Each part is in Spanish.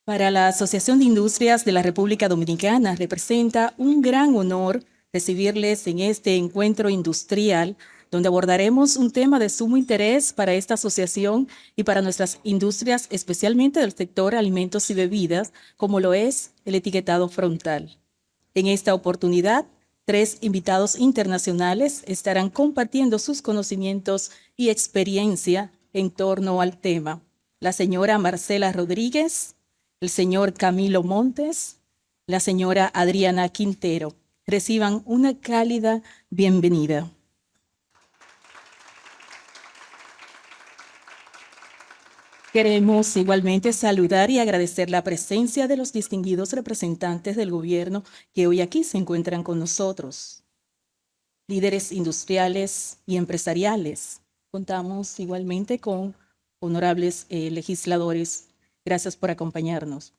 Para la Asociación de Industrias de la República Dominicana representa un gran honor recibirles en este encuentro industrial, donde abordaremos un tema de sumo interés para esta asociación y para nuestras industrias, especialmente del sector alimentos y bebidas, como lo es el etiquetado frontal. En esta oportunidad, 3 invitados internacionales estarán compartiendo sus conocimientos y experiencia en torno al tema. La señora Marcela Rodríguez, el señor Camilo Montes, la señora Adriana Quintero. Reciban una cálida bienvenida. Queremos igualmente saludar y agradecer la presencia de los distinguidos representantes del gobierno que hoy aquí se encuentran con nosotros. Líderes industriales y empresariales. Contamos igualmente con honorables legisladores. Gracias por acompañarnos.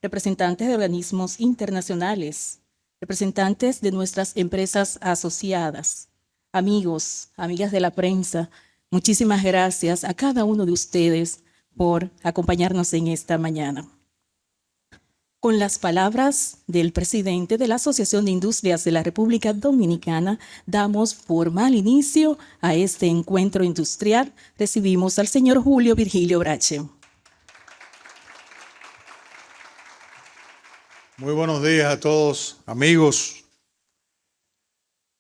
Representantes de organismos internacionales, representantes de nuestras empresas asociadas, amigos, amigas de la prensa, muchísimas gracias a cada uno de ustedes por acompañarnos en esta mañana. Con las palabras del presidente de la Asociación de Industrias de la República Dominicana, damos formal inicio a este encuentro industrial. Recibimos al señor Julio Virgilio Brache. Muy buenos días a todos, amigos.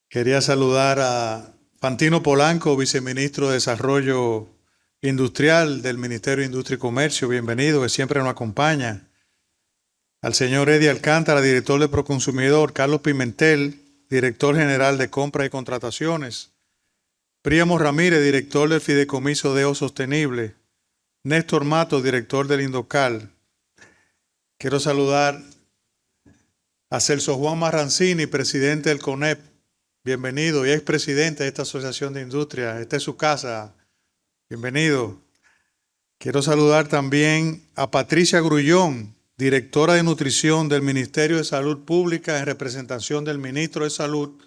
Quería saludar a Fantino Polanco, viceministro de Desarrollo Industrial del Ministerio de Industria y Comercio. Bienvenido, que siempre nos acompaña. Al señor Eddie Alcántara, director de Proconsumidor. Carlos Pimentel, director general de Compras y Contrataciones. Príamo Ramírez, director del Fideicomiso de O Sostenible. Néstor Matos, director del Indocal. Quiero saludar a Celso Juan Marrancini, presidente del CONEP. Bienvenido, y expresidente de esta Asociación de Industria. Esta es su casa. Bienvenido. Quiero saludar también a Patricia Grullón, directora de Nutrición del Ministerio de Salud Pública, en representación del ministro de Salud,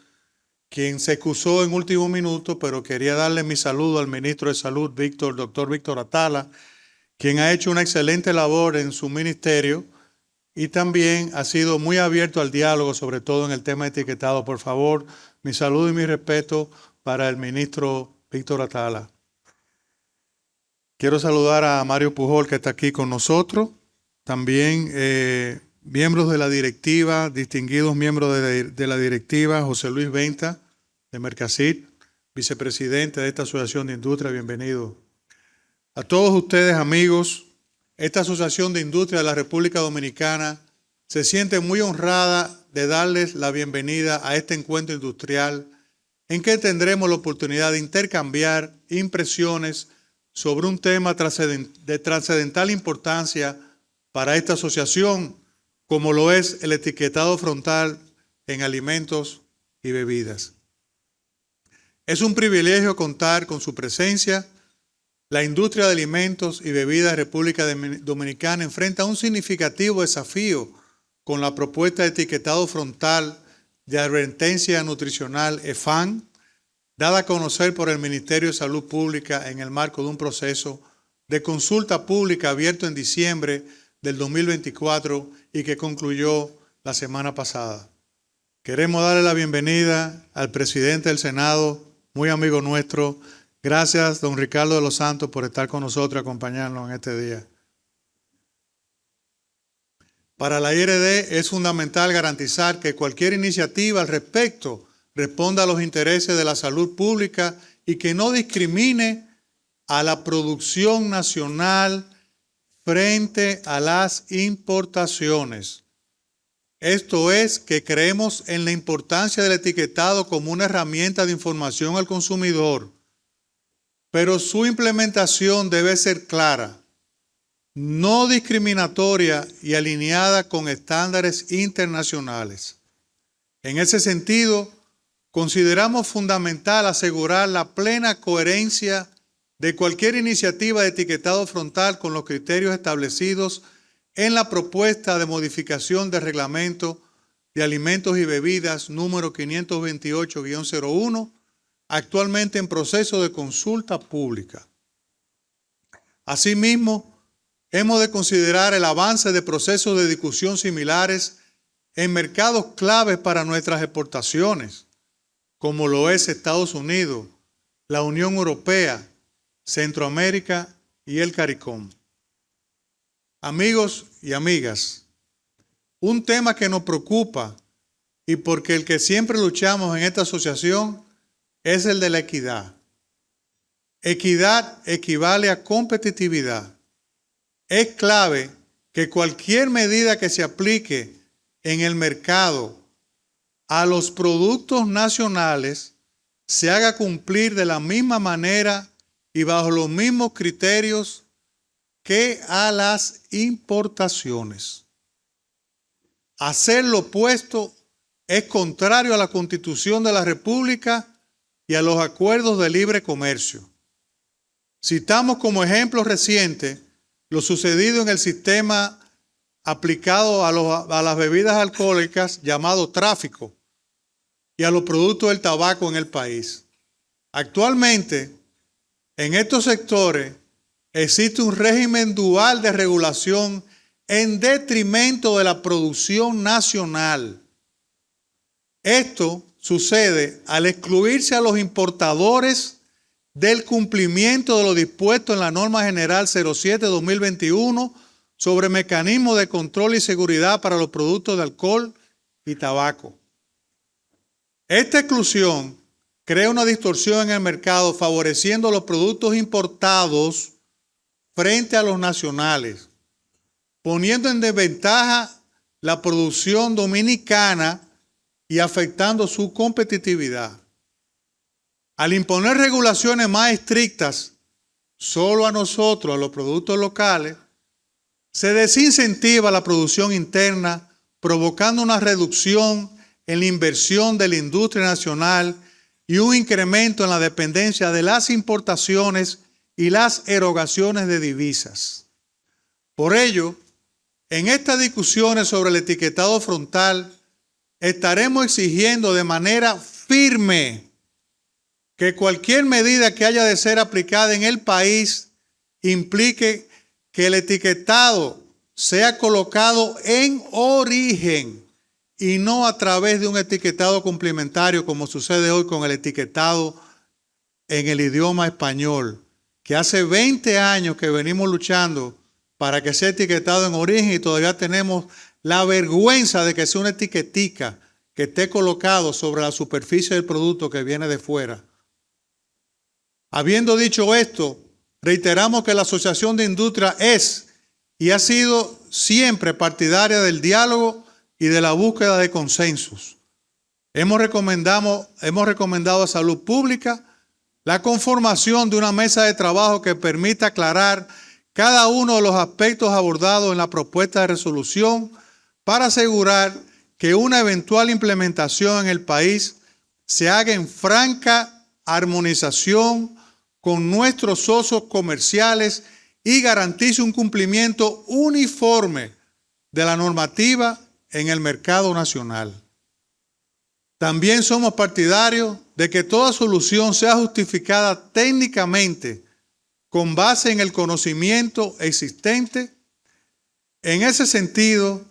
quien se excusó en último minuto, pero quería darle mi saludo al ministro de Salud, doctor Víctor Atala, quien ha hecho una excelente labor en su ministerio y también ha sido muy abierto al diálogo, sobre todo en el tema de etiquetado. Por favor, mi saludo y mi respeto para el ministro Víctor Atala. Quiero saludar a Mario Pujol, que está aquí con nosotros. También miembros de la directiva, distinguidos miembros de la directiva, José Luis Venta, de Mercasir, vicepresidente de esta Asociación de Industria. Bienvenido. A todos ustedes, amigos, esta Asociación de Industria de la República Dominicana se siente muy honrada de darles la bienvenida a este encuentro industrial en que tendremos la oportunidad de intercambiar impresiones sobre un tema de trascendental importancia para esta asociación, como lo es el etiquetado frontal en alimentos y bebidas. Es un privilegio contar con su presencia. La industria de alimentos y bebidas de República Dominicana enfrenta un significativo desafío con la propuesta de etiquetado frontal de advertencia nutricional EFAN, dada a conocer por el Ministerio de Salud Pública en el marco de un proceso de consulta pública abierto en diciembre del 2024 y que concluyó la semana pasada. Queremos darle la bienvenida al presidente del Senado, muy amigo nuestro. Gracias, don Ricardo de los Santos, por estar con nosotros y acompañarnos en este día. Para la IRD es fundamental garantizar que cualquier iniciativa al respecto responda a los intereses de la salud pública y que no discrimine a la producción nacional frente a las importaciones. Esto es, que creemos en la importancia del etiquetado como una herramienta de información al consumidor, pero su implementación debe ser clara, no discriminatoria y alineada con estándares internacionales. En ese sentido, consideramos fundamental asegurar la plena coherencia de cualquier iniciativa de etiquetado frontal con los criterios establecidos en la propuesta de modificación del reglamento de alimentos y bebidas número 528-01, actualmente en proceso de consulta pública. Asimismo, hemos de considerar el avance de procesos de discusión similares en mercados claves para nuestras exportaciones, como lo es Estados Unidos, la Unión Europea, Centroamérica y el CARICOM. Amigos y amigas, un tema que nos preocupa y porque el que siempre luchamos en esta asociación es el de la equidad. Equidad equivale a competitividad. Es clave que cualquier medida que se aplique en el mercado a los productos nacionales se haga cumplir de la misma manera y bajo los mismos criterios que a las importaciones. Hacer lo opuesto es contrario a la Constitución de la República y a los acuerdos de libre comercio. Citamos como ejemplo reciente lo sucedido en el sistema aplicado a las bebidas alcohólicas llamado tráfico y a los productos del tabaco en el país. Actualmente, en estos sectores existe un régimen dual de regulación en detrimento de la producción nacional. Esto sucede al excluirse a los importadores del cumplimiento de lo dispuesto en la Norma General 07-2021 sobre mecanismos de control y seguridad para los productos de alcohol y tabaco. Esta exclusión crea una distorsión en el mercado favoreciendo los productos importados frente a los nacionales, poniendo en desventaja la producción dominicana y afectando su competitividad. Al imponer regulaciones más estrictas solo a nosotros, a los productos locales, se desincentiva la producción interna, provocando una reducción en la inversión de la industria nacional y un incremento en la dependencia de las importaciones y las erogaciones de divisas. Por ello, en estas discusiones sobre el etiquetado frontal, estaremos exigiendo de manera firme que cualquier medida que haya de ser aplicada en el país implique que el etiquetado sea colocado en origen y no a través de un etiquetado complementario como sucede hoy con el etiquetado en el idioma español, que hace 20 años que venimos luchando para que sea etiquetado en origen y todavía tenemos la vergüenza de que sea una etiquetica que esté colocado sobre la superficie del producto que viene de fuera. Habiendo dicho esto, reiteramos que la Asociación de Industria es y ha sido siempre partidaria del diálogo y de la búsqueda de consensos. Hemos recomendado a Salud Pública la conformación de una mesa de trabajo que permita aclarar cada uno de los aspectos abordados en la propuesta de resolución para asegurar que una eventual implementación en el país se haga en franca armonización con nuestros socios comerciales y garantice un cumplimiento uniforme de la normativa en el mercado nacional. También somos partidarios de que toda solución sea justificada técnicamente con base en el conocimiento existente. En ese sentido,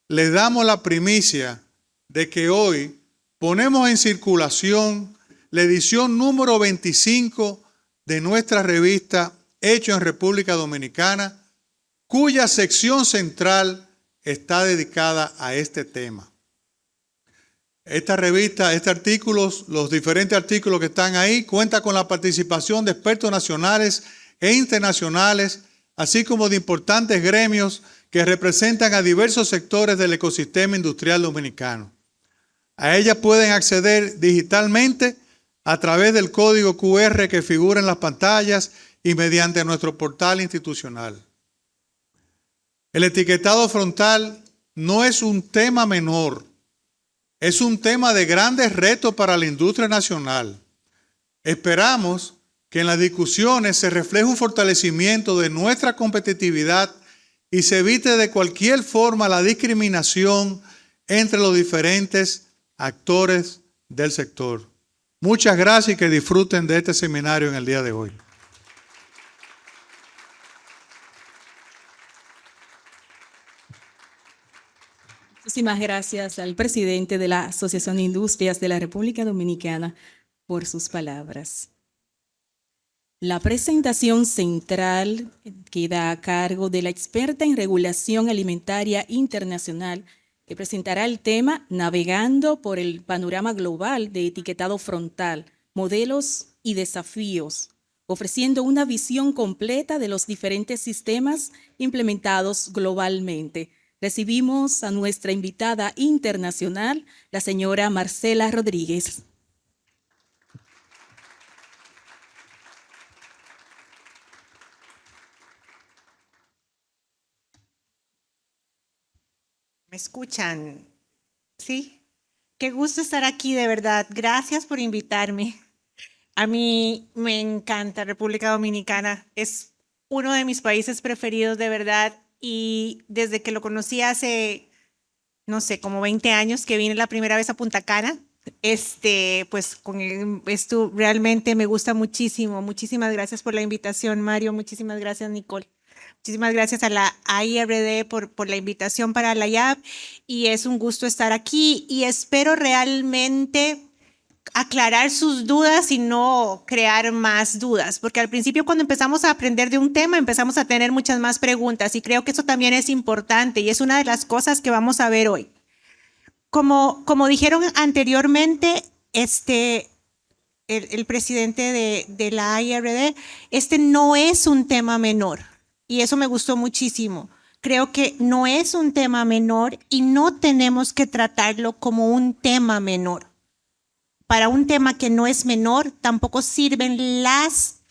les damos la primicia de que hoy ponemos en circulación la edición número 25 de nuestra revista Hecho en República Dominicana, cuya sección central está dedicada a este tema. Esta revista, los diferentes artículos que están ahí, cuenta con la participación de expertos nacionales e internacionales, así como de importantes gremios que representan a diversos sectores del ecosistema industrial dominicano. A ella pueden acceder digitalmente a través del código QR que figura en las pantallas y mediante nuestro portal institucional. El etiquetado frontal no es un tema menor, es un tema de grandes retos para la industria nacional. Esperamos que en las discusiones se refleje un fortalecimiento de nuestra competitividad y se evite de cualquier forma la discriminación entre los diferentes actores del sector. Muchas gracias y que disfruten de este seminario en el día de hoy. Muchísimas gracias al presidente de la Asociación de Industrias de la República Dominicana por sus palabras. La presentación central queda a cargo de la experta en regulación alimentaria internacional, que presentará el tema Navegando por el panorama global de etiquetado frontal, modelos y desafíos, ofreciendo una visión completa de los diferentes sistemas implementados globalmente. Recibimos a nuestra invitada internacional, la señora Marcela Rodríguez. ¿Me escuchan? ¿Sí? Qué gusto estar aquí, de verdad. Gracias por invitarme. A mí me encanta República Dominicana. Es uno de mis países preferidos, de verdad. Y desde que lo conocí hace, no sé, como 20 años que vine la primera vez a Punta Cana, pues esto realmente me gusta muchísimo. Muchísimas gracias por la invitación, Mario. Muchísimas gracias, Nicole. Muchísimas gracias a la IRD por la invitación para la IAB, y es un gusto estar aquí y espero realmente aclarar sus dudas y no crear más dudas, porque al principio cuando empezamos a aprender de un tema empezamos a tener muchas más preguntas y creo que eso también es importante y es una de las cosas que vamos a ver hoy. Como dijeron anteriormente, el presidente de la IRD, no es un tema menor. Y eso me gustó muchísimo. Creo que no es un tema menor y no tenemos que tratarlo como un tema menor. Para un tema que no es menor, tampoco sirven las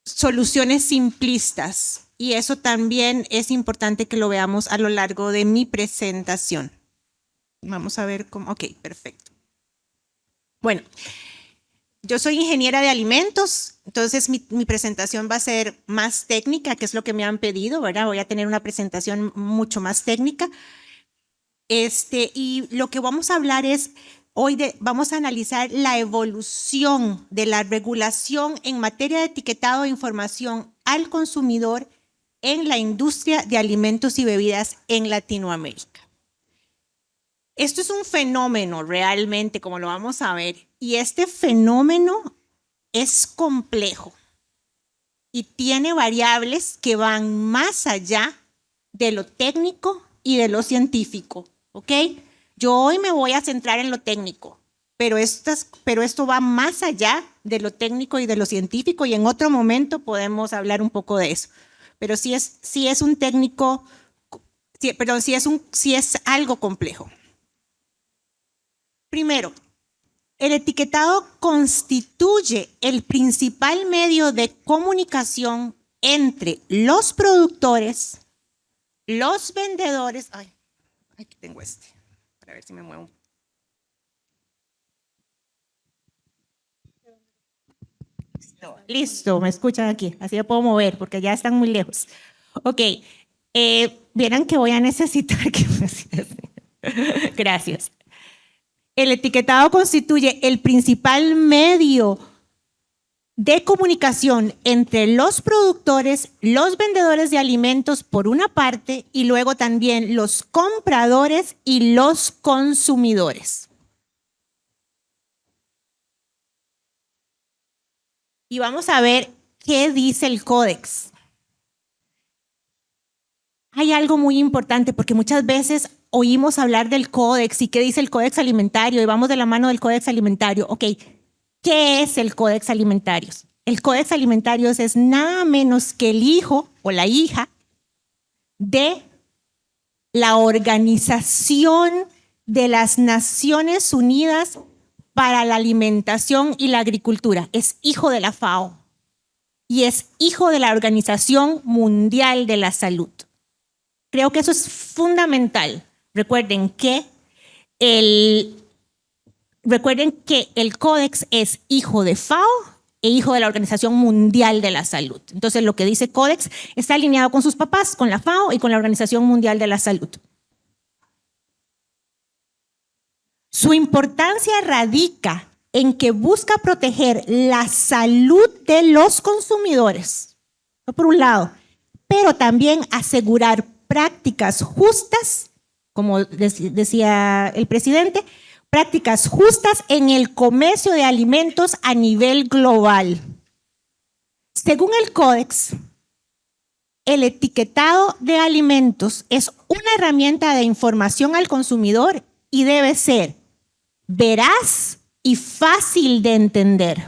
soluciones simplistas. Y eso también es importante que lo veamos a lo largo de mi presentación. Vamos a ver cómo. Ok, perfecto. Bueno. Yo soy ingeniera de alimentos, entonces mi presentación va a ser más técnica, que es lo que me han pedido, ¿verdad? Voy a tener una presentación mucho más técnica. Y lo que vamos a hablar es, vamos a analizar la evolución de la regulación en materia de etiquetado de información al consumidor en la industria de alimentos y bebidas en Latinoamérica. Esto es un fenómeno realmente, como lo vamos a ver, y este fenómeno es complejo y tiene variables que van más allá de lo técnico y de lo científico, ¿ok? Yo hoy me voy a centrar en lo técnico, pero esto va más allá de lo técnico y de lo científico y en otro momento podemos hablar un poco de eso. Pero sí es un técnico, perdón, sí es algo complejo. Primero, el etiquetado constituye el principal medio de comunicación entre los productores, los vendedores. Ay, aquí tengo para ver si me muevo. Listo, me escuchan aquí, así me puedo mover porque ya están muy lejos. Ok, vieran que voy a necesitar que me... Gracias. El etiquetado constituye el principal medio de comunicación entre los productores, los vendedores de alimentos por una parte y luego también los compradores y los consumidores. Y vamos a ver qué dice el Códex. Hay algo muy importante porque muchas veces oímos hablar del Códex y qué dice el Códex Alimentario y vamos de la mano del Códex Alimentario. Ok, ¿qué es el Códex Alimentario? El Códex Alimentario es nada menos que el hijo o la hija de la Organización de las Naciones Unidas para la Alimentación y la Agricultura. Es hijo de la FAO y es hijo de la Organización Mundial de la Salud. Creo que eso es fundamental. Recuerden que el Códex es hijo de FAO e hijo de la Organización Mundial de la Salud. Entonces, lo que dice Códex está alineado con sus papás, con la FAO y con la Organización Mundial de la Salud. Su importancia radica en que busca proteger la salud de los consumidores, por un lado, pero también asegurar prácticas justas como decía el presidente, prácticas justas en el comercio de alimentos a nivel global. Según el Códex, el etiquetado de alimentos es una herramienta de información al consumidor y debe ser veraz y fácil de entender.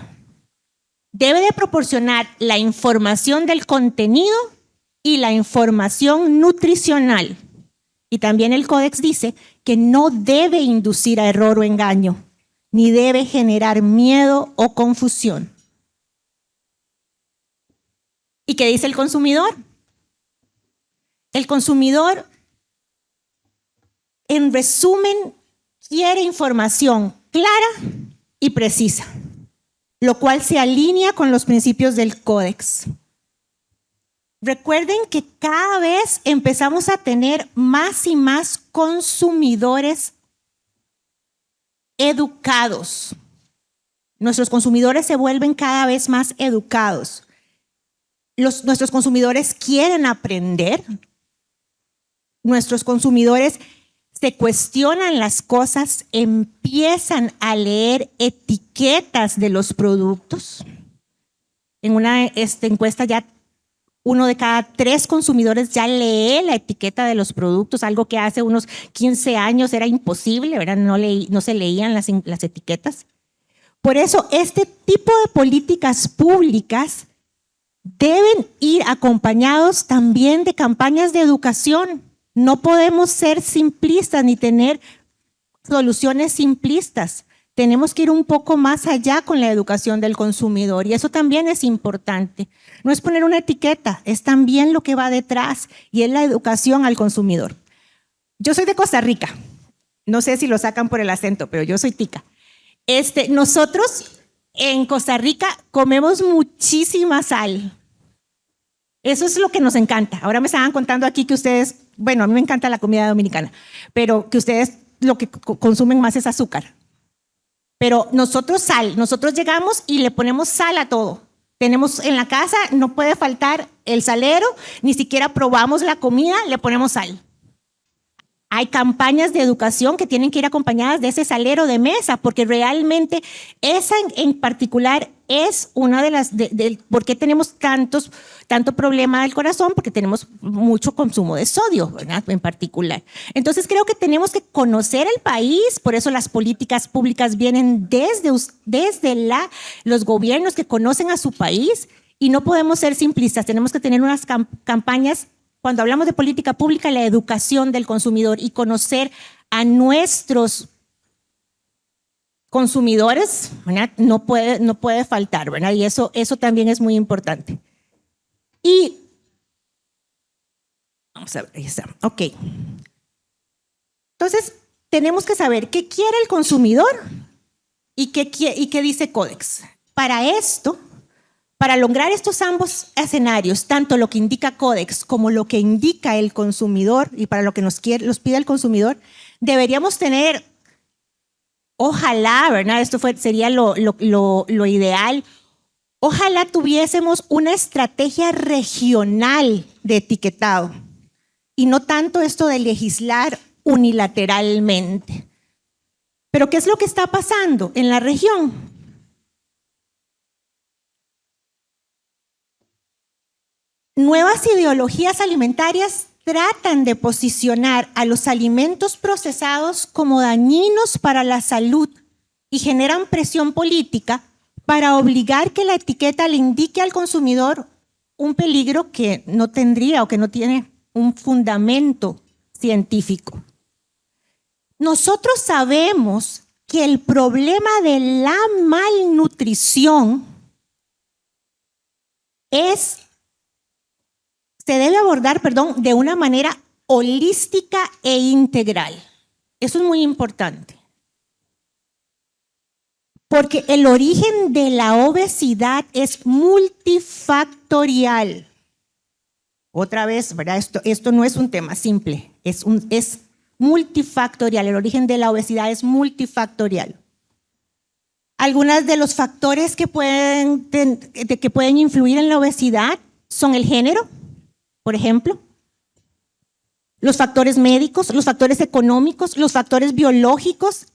Debe de proporcionar la información del contenido y la información nutricional. Y también el Códex dice que no debe inducir a error o engaño, ni debe generar miedo o confusión. ¿Y qué dice el consumidor? El consumidor, en resumen, quiere información clara y precisa, lo cual se alinea con los principios del Códex. Recuerden que cada vez empezamos a tener más y más consumidores educados. Nuestros consumidores se vuelven cada vez más educados. Nuestros consumidores quieren aprender. Nuestros consumidores se cuestionan las cosas, empiezan a leer etiquetas de los productos. En una encuesta ya 1 de cada 3 consumidores ya lee la etiqueta de los productos, algo que hace unos 15 años era imposible, ¿verdad? No se leían las etiquetas. Por eso, este tipo de políticas públicas deben ir acompañados también de campañas de educación. No podemos ser simplistas ni tener soluciones simplistas. Tenemos que ir un poco más allá con la educación del consumidor y eso también es importante. No es poner una etiqueta, es también lo que va detrás y es la educación al consumidor. Yo soy de Costa Rica, no sé si lo sacan por el acento, pero yo soy tica. Nosotros en Costa Rica comemos muchísima sal. Eso es lo que nos encanta. Ahora me estaban contando aquí que ustedes, bueno, a mí me encanta la comida dominicana, pero que ustedes lo que consumen más es azúcar. Pero nosotros llegamos y le ponemos sal a todo. Tenemos en la casa, no puede faltar el salero, ni siquiera probamos la comida, le ponemos sal. Hay campañas de educación que tienen que ir acompañadas de ese salero de mesa, porque realmente esa en particular es una de las, ¿por qué tenemos tanto problema del corazón? Porque tenemos mucho consumo de sodio, ¿verdad? En particular. Entonces creo que tenemos que conocer el país, por eso las políticas públicas vienen desde los gobiernos que conocen a su país y no podemos ser simplistas, tenemos que tener unas campañas. Cuando hablamos de política pública, la educación del consumidor y conocer a nuestros consumidores, ¿verdad? No puede faltar, ¿verdad? Y eso también es muy importante. Y vamos a ver, ahí está. Ok. Entonces, tenemos que saber qué quiere el consumidor y qué dice Códex. Para lograr estos ambos escenarios, tanto lo que indica Códex como lo que indica el consumidor y para lo que nos pide el consumidor, deberíamos tener, ojalá, ¿verdad? Esto sería lo ideal, ojalá tuviésemos una estrategia regional de etiquetado y no tanto esto de legislar unilateralmente. Pero ¿qué es lo que está pasando en la región? Nuevas ideologías alimentarias tratan de posicionar a los alimentos procesados como dañinos para la salud y generan presión política para obligar que la etiqueta le indique al consumidor un peligro que no tendría o que no tiene un fundamento científico. Nosotros sabemos que el problema de la malnutrición se debe abordar, de una manera holística e integral. Eso es muy importante. Porque el origen de la obesidad es multifactorial. Otra vez, ¿verdad? Esto no es un tema simple, es multifactorial. El origen de la obesidad es multifactorial. Algunos de los factores que pueden influir en la obesidad son el género, por ejemplo, los factores médicos, los factores económicos, los factores biológicos,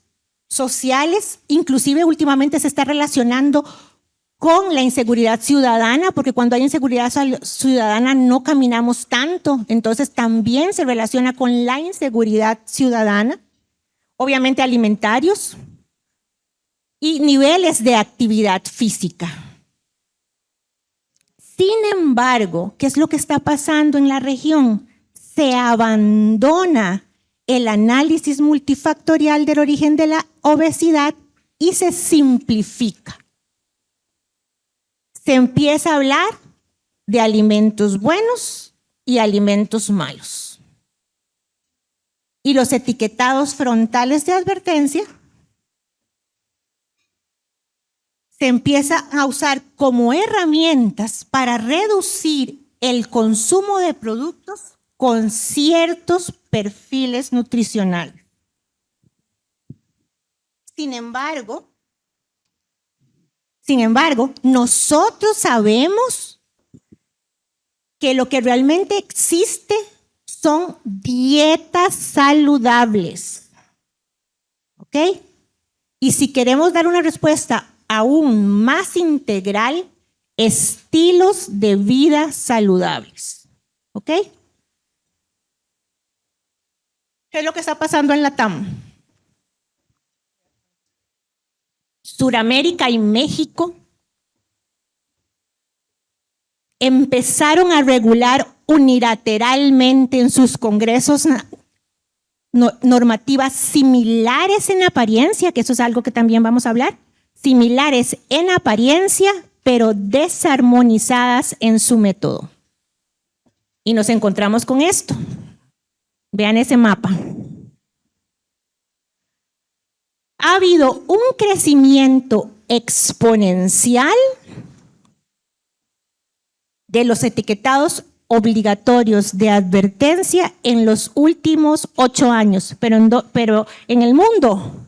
sociales, inclusive últimamente se está relacionando con la inseguridad ciudadana, porque cuando hay inseguridad ciudadana no caminamos tanto, entonces también se relaciona con la inseguridad ciudadana, obviamente alimentarios y niveles de actividad física. Sin embargo, ¿qué es lo que está pasando en la región? Se abandona el análisis multifactorial del origen de la obesidad y se simplifica. Se empieza a hablar de alimentos buenos y alimentos malos. Y los etiquetados frontales de advertencia se empieza a usar como herramientas para reducir el consumo de productos con ciertos perfiles nutricionales. Sin embargo, nosotros sabemos que lo que realmente existe son dietas saludables. ¿Ok? Y si queremos dar una respuesta aún más integral, estilos de vida saludables. ¿Ok? ¿Qué es lo que está pasando en la TAM? Suramérica y México empezaron a regular unilateralmente en sus congresos normativas similares en apariencia, que eso es algo que también vamos a hablar, similares en apariencia, pero desarmonizadas en su método. Y nos encontramos con esto. Vean ese mapa. Ha habido un crecimiento exponencial de los etiquetados obligatorios de advertencia en los últimos 8 años, pero en el mundo,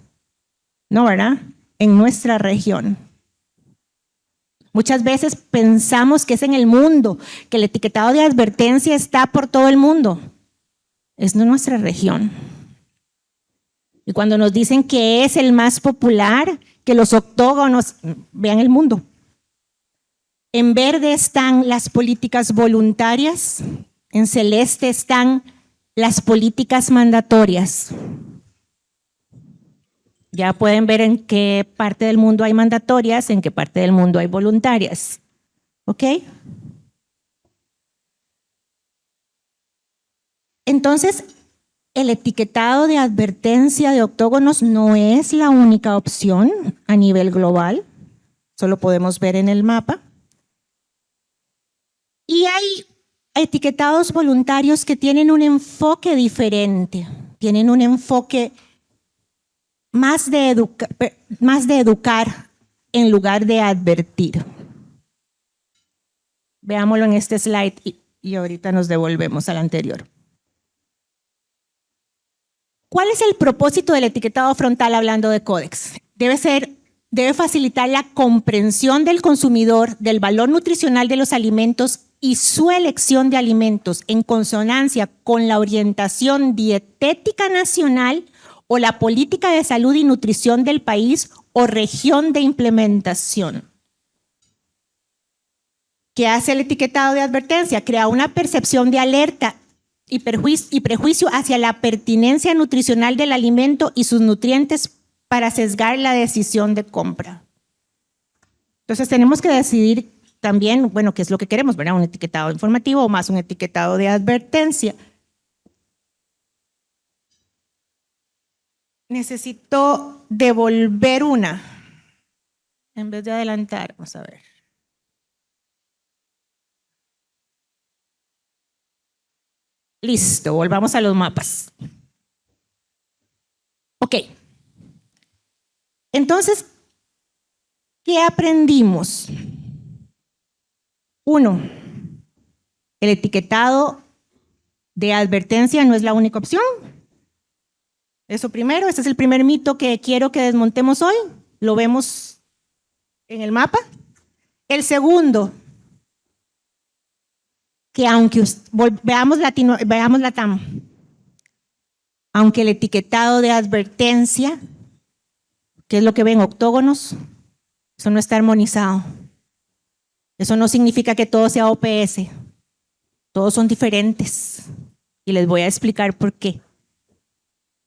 no, ¿verdad? En nuestra región. Muchas veces pensamos que es en el mundo, que el etiquetado de advertencia está por todo el mundo. Es de nuestra región. Y cuando nos dicen que es el más popular, que los octógonos, vean el mundo. En verde están las políticas voluntarias, en celeste están las políticas mandatorias. Ya pueden ver en qué parte del mundo hay mandatorias, en qué parte del mundo hay voluntarias. ¿Ok? Entonces, el etiquetado de advertencia de octógonos no es la única opción a nivel global. Solo podemos ver en el mapa. Y hay etiquetados voluntarios que tienen un enfoque diferente. Tienen un enfoque más de educar en lugar de advertir. Veámoslo en este slide y ahorita nos devolvemos al anterior. ¿Cuál es el propósito del etiquetado frontal hablando de Codex? Debe facilitar la comprensión del consumidor del valor nutricional de los alimentos y su elección de alimentos en consonancia con la orientación dietética nacional o la política de salud y nutrición del país o región de implementación. ¿Qué hace el etiquetado de advertencia? Crea una percepción de alerta y prejuicio hacia la pertinencia nutricional del alimento y sus nutrientes para sesgar la decisión de compra. Entonces tenemos que decidir también, bueno, qué es lo que queremos, ¿verdad? Un etiquetado informativo o más un etiquetado de advertencia. Necesito devolver una en vez de adelantar. Vamos a ver. Listo, volvamos a los mapas. Ok. Entonces, ¿qué aprendimos? 1. El etiquetado de advertencia no es la única opción. Eso primero, este es el primer mito que quiero que desmontemos hoy. Lo vemos en el mapa. El segundo, que aunque veamos la TAM, aunque el etiquetado de advertencia, ¿qué es lo que ven? Octógonos, eso no está armonizado. Eso no significa que todo sea OPS. Todos son diferentes. Y les voy a explicar por qué.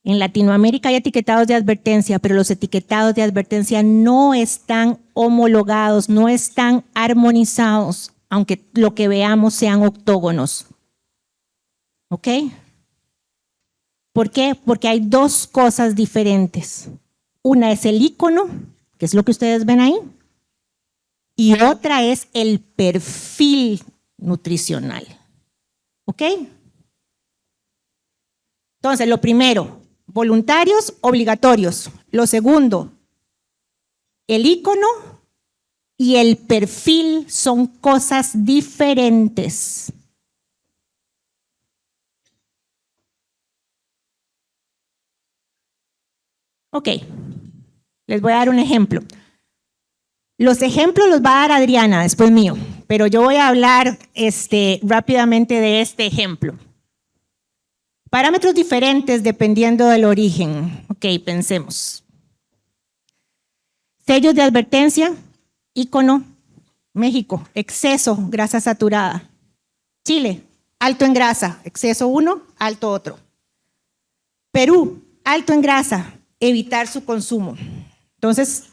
En Latinoamérica hay etiquetados de advertencia, pero los etiquetados de advertencia no están homologados, no están armonizados, aunque lo que veamos sean octógonos. ¿Ok? ¿Por qué? Porque hay dos cosas diferentes. Una es el icono, que es lo que ustedes ven ahí, y otra es el perfil nutricional. ¿Ok? Entonces, lo primero, voluntarios, obligatorios. Lo segundo, el icono y el perfil son cosas diferentes. Ok, les voy a dar un ejemplo. Los ejemplos los va a dar Adriana después mío, pero yo voy a hablar rápidamente de este ejemplo. Parámetros diferentes dependiendo del origen. Ok, pensemos. Sellos de advertencia, icono, México, exceso, grasa saturada. Chile, alto en grasa, exceso uno, alto otro. Perú, alto en grasa, evitar su consumo. Entonces,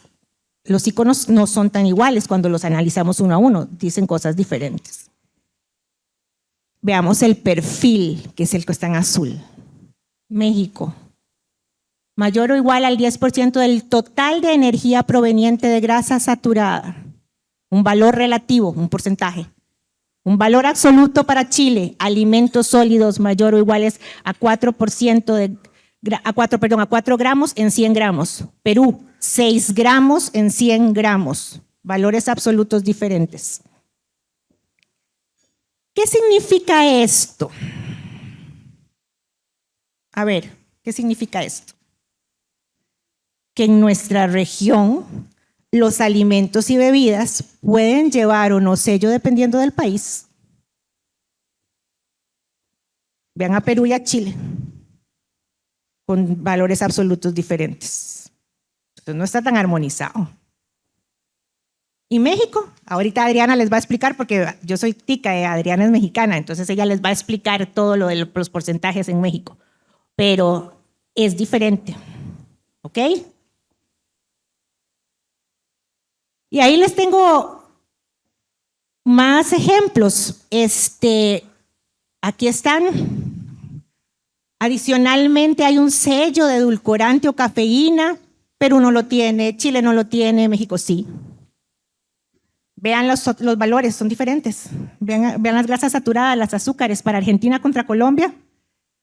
los iconos no son tan iguales cuando los analizamos uno a uno, dicen cosas diferentes. Veamos el perfil, que es el que está en azul. México, mayor o igual al 10% del total de energía proveniente de grasa saturada. Un valor relativo, un porcentaje. Un valor absoluto para Chile, alimentos sólidos mayor o iguales a 4% a 4 gramos en 100 gramos. Perú, 6 gramos en 100 gramos. Valores absolutos diferentes. ¿Qué significa esto? A ver, ¿qué significa esto? Que en nuestra región los alimentos y bebidas pueden llevar o no sello dependiendo del país. Vean a Perú y a Chile, con valores absolutos diferentes. Entonces no está tan armonizado. ¿Y México? Ahorita Adriana les va a explicar, porque yo soy tica, Adriana es mexicana, entonces ella les va a explicar todo lo de los porcentajes en México. Pero es diferente. ¿Ok? Y ahí les tengo más ejemplos. Aquí están. Adicionalmente hay un sello de edulcorante o cafeína. Perú no lo tiene, Chile no lo tiene, México sí. Vean los valores, son diferentes. Vean las grasas saturadas, las azúcares. Para Argentina contra Colombia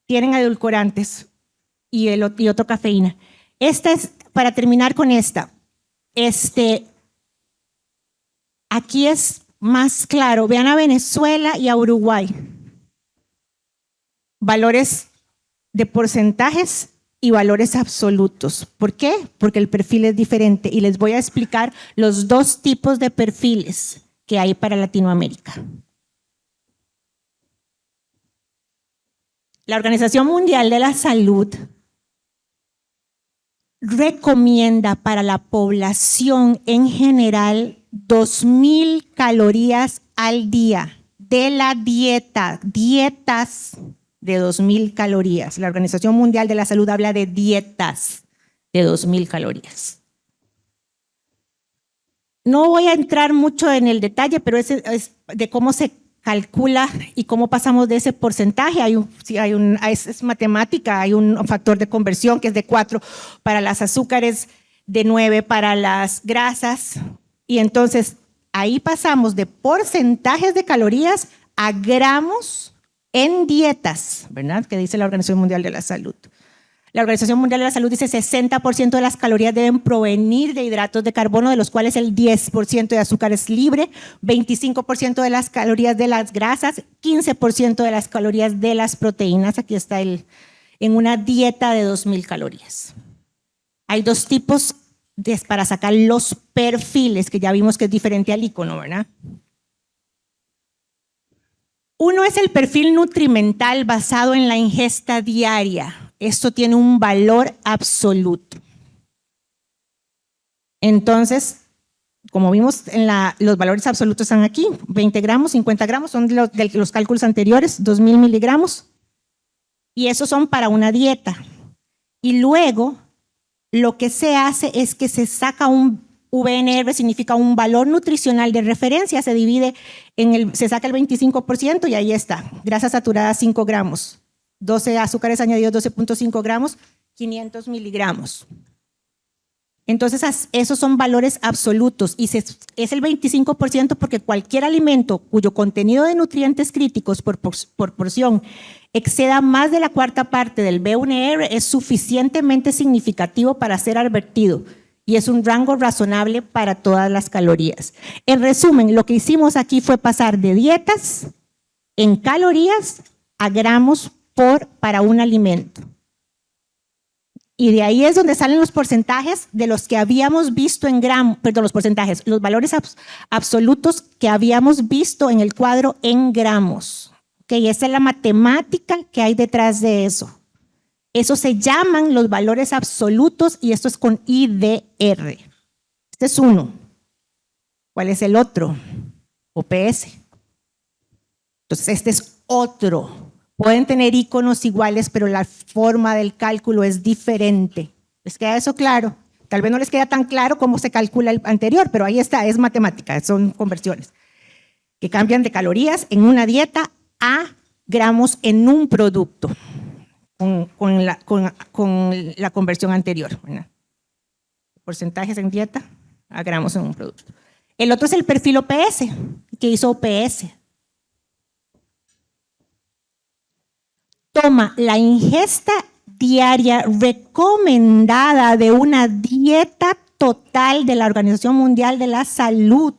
tienen edulcorantes y otro cafeína. Esta es, para terminar con esta, aquí es más claro. Vean a Venezuela y a Uruguay. Valores de porcentajes y valores absolutos. ¿Por qué? Porque el perfil es diferente y les voy a explicar los dos tipos de perfiles que hay para Latinoamérica. La Organización Mundial de la Salud recomienda para la población en general 2,000 calorías al día de la dieta, dietas de 2,000 calorías. La Organización Mundial de la Salud habla de dietas de 2,000 calorías. No voy a entrar mucho en el detalle, pero es de cómo se calcula y cómo pasamos de ese porcentaje. Es matemática, hay un factor de conversión que es de 4 para las azúcares, de 9 para las grasas, y entonces ahí pasamos de porcentajes de calorías a gramos en dietas, ¿verdad? Que dice la Organización Mundial de la Salud. La Organización Mundial de la Salud dice 60% de las calorías deben provenir de hidratos de carbono, de los cuales el 10% de azúcar es libre, 25% de las calorías de las grasas, 15% de las calorías de las proteínas. Aquí está en una dieta de 2,000 calorías. Hay dos tipos para sacar los perfiles, que ya vimos que es diferente al icono, ¿verdad? Uno es el perfil nutrimental basado en la ingesta diaria. Esto tiene un valor absoluto. Entonces, como vimos, los valores absolutos están aquí, 20 gramos, 50 gramos, son de los cálculos anteriores, 2000 miligramos, y esos son para una dieta. Y luego, lo que se hace es que se saca un VNR, significa un valor nutricional de referencia, se divide se saca el 25% y ahí está, grasa saturada 5 gramos, 12 azúcares añadidos 12.5 gramos, 500 miligramos. Entonces, esos son valores absolutos y es el 25% porque cualquier alimento cuyo contenido de nutrientes críticos por porción exceda más de la cuarta parte del VNR es suficientemente significativo para ser advertido y es un rango razonable para todas las calorías. En resumen, lo que hicimos aquí fue pasar de dietas en calorías a gramos para un alimento. Y de ahí es donde salen los porcentajes de los que habíamos visto en gramos, perdón, los valores absolutos que habíamos visto en el cuadro en gramos. Okay, esa es la matemática que hay detrás de eso. Eso se llaman los valores absolutos y esto es con IDR. Este es uno. ¿Cuál es el otro? OPS. Entonces, este es otro. Pueden tener iconos iguales, pero la forma del cálculo es diferente. ¿Les queda eso claro? Tal vez no les queda tan claro cómo se calcula el anterior, pero ahí está, es matemática, son conversiones que cambian de calorías en una dieta a gramos en un producto con la conversión anterior. ¿Verdad? Porcentajes en dieta a gramos en un producto. El otro es el perfil OPS, que hizo OPS. Toma la ingesta diaria recomendada de una dieta total de la Organización Mundial de la Salud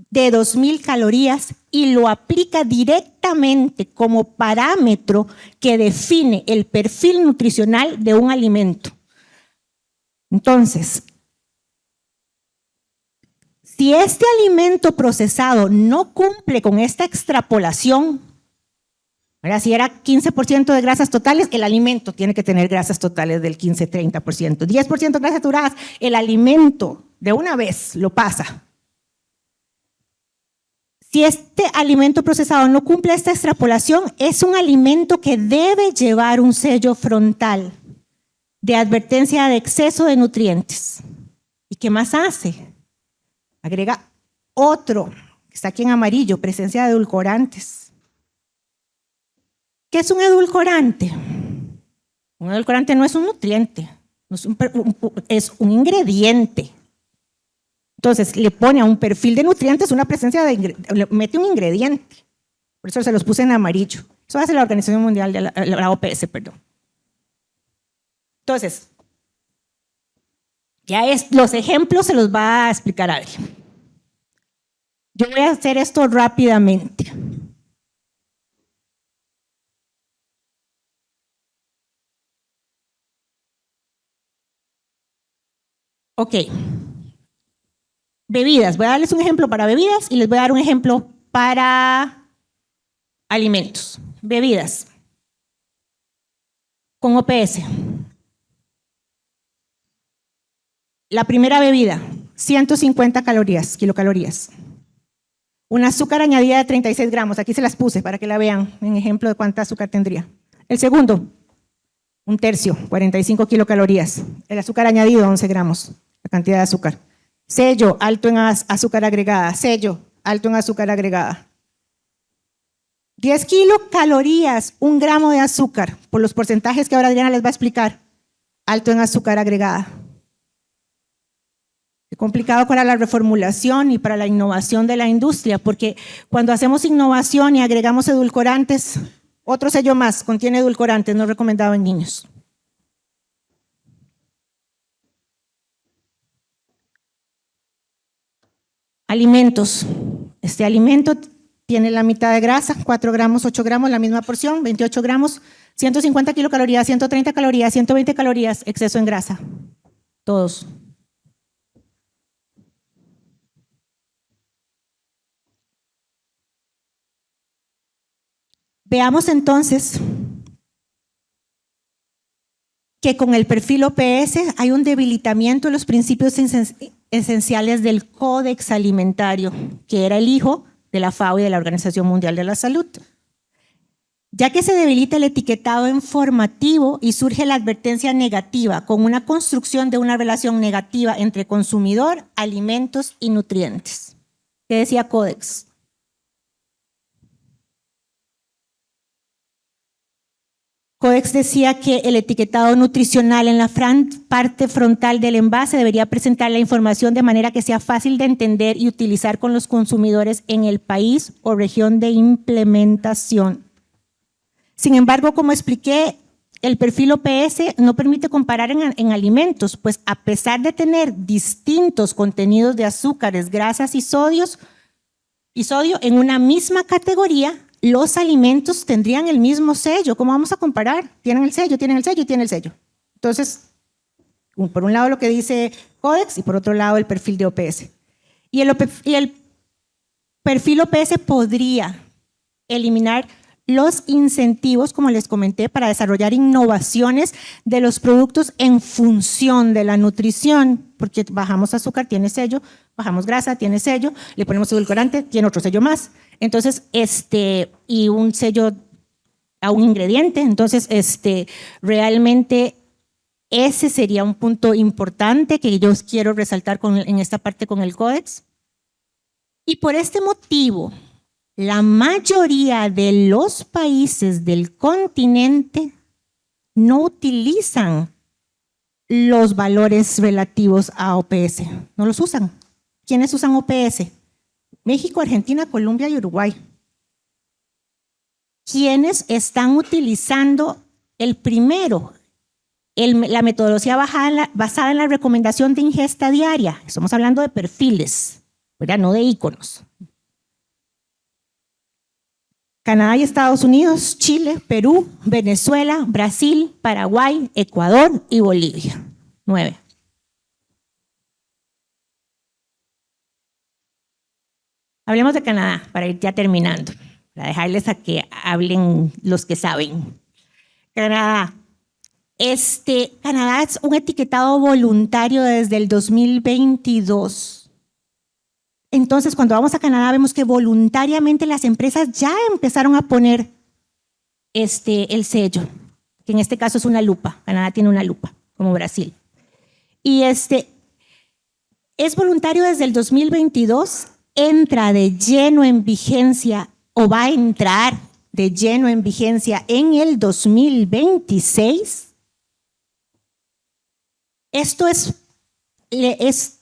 de 2.000 calorías y lo aplica directamente como parámetro que define el perfil nutricional de un alimento. Entonces, si este alimento procesado no cumple con esta extrapolación, si era 15% de grasas totales, el alimento tiene que tener grasas totales del 15-30%. 10% de grasas saturadas, el alimento de una vez lo pasa. Si este alimento procesado no cumple esta extrapolación, es un alimento que debe llevar un sello frontal de advertencia de exceso de nutrientes. ¿Y qué más hace? Agrega otro, que está aquí en amarillo, presencia de edulcorantes. ¿Qué es un edulcorante? Un edulcorante no es un nutriente, es un ingrediente. Entonces, le pone a un perfil de nutrientes una presencia le mete un ingrediente. Por eso se los puse en amarillo. Eso hace la Organización Mundial de la OPS, perdón. Entonces, los ejemplos se los va a explicar alguien. Yo voy a hacer esto rápidamente. Ok. Bebidas. Voy a darles un ejemplo para bebidas y les voy a dar un ejemplo para alimentos. Bebidas. Con OPS. La primera bebida, 150 calorías, kilocalorías. Un azúcar añadida de 36 gramos. Aquí se las puse para que la vean en ejemplo de cuánta azúcar tendría. El segundo, un tercio, 45 kilocalorías. El azúcar añadido, 11 gramos, la cantidad de azúcar. Sello, alto en azúcar agregada. Sello, alto en azúcar agregada. 10 kilocalorías, 1 gramo de azúcar, por los porcentajes que ahora Adriana les va a explicar. Alto en azúcar agregada. Qué complicado para la reformulación y para la innovación de la industria, porque cuando hacemos innovación y agregamos edulcorantes, otro sello más, contiene edulcorantes, no recomendado en niños. Alimentos. Este alimento tiene la mitad de grasa, 4 gramos, 8 gramos, la misma porción, 28 gramos, 150 kilocalorías, 130 calorías, 120 calorías, exceso en grasa. Todos. Veamos entonces que con el perfil OPS hay un debilitamiento de los principios esenciales del Códex Alimentario, que era el hijo de la FAO y de la Organización Mundial de la Salud. Ya que se debilita el etiquetado informativo y surge la advertencia negativa, con una construcción de una relación negativa entre consumidor, alimentos y nutrientes. ¿Qué decía Códex? Códex decía que el etiquetado nutricional en la parte frontal del envase debería presentar la información de manera que sea fácil de entender y utilizar con los consumidores en el país o región de implementación. Sin embargo, como expliqué, el perfil OPS no permite comparar en alimentos, pues a pesar de tener distintos contenidos de azúcares, grasas y sodio en una misma categoría, los alimentos tendrían el mismo sello. ¿Cómo vamos a comparar? Tienen el sello y tienen el sello. Entonces, por un lado lo que dice Códex y por otro lado el perfil de OPS. Y el perfil OPS podría eliminar los incentivos, como les comenté, para desarrollar innovaciones de los productos en función de la nutrición, porque bajamos azúcar, tiene sello, bajamos grasa, tiene sello, le ponemos edulcorante, tiene otro sello más. Entonces, y un sello a un ingrediente. Entonces, realmente ese sería un punto importante que yo quiero resaltar en esta parte con el Códex. Y por este motivo, la mayoría de los países del continente no utilizan los valores relativos a OPS, no los usan. ¿Quiénes usan OPS? México, Argentina, Colombia y Uruguay. ¿Quiénes están utilizando el primero? La metodología basada en la recomendación de ingesta diaria. Estamos hablando de perfiles, ¿verdad? No de iconos. Canadá y Estados Unidos, Chile, Perú, Venezuela, Brasil, Paraguay, Ecuador y Bolivia. 9. Hablemos de Canadá para ir ya terminando, para dejarles a que hablen los que saben. Canadá. Canadá es un etiquetado voluntario desde el 2022. Entonces, cuando vamos a Canadá, vemos que voluntariamente las empresas ya empezaron a poner el sello, que en este caso es una lupa. Canadá tiene una lupa, como Brasil. Y es voluntario desde el 2022, entra de lleno en vigencia o va a entrar de lleno en vigencia en el 2026. Esto es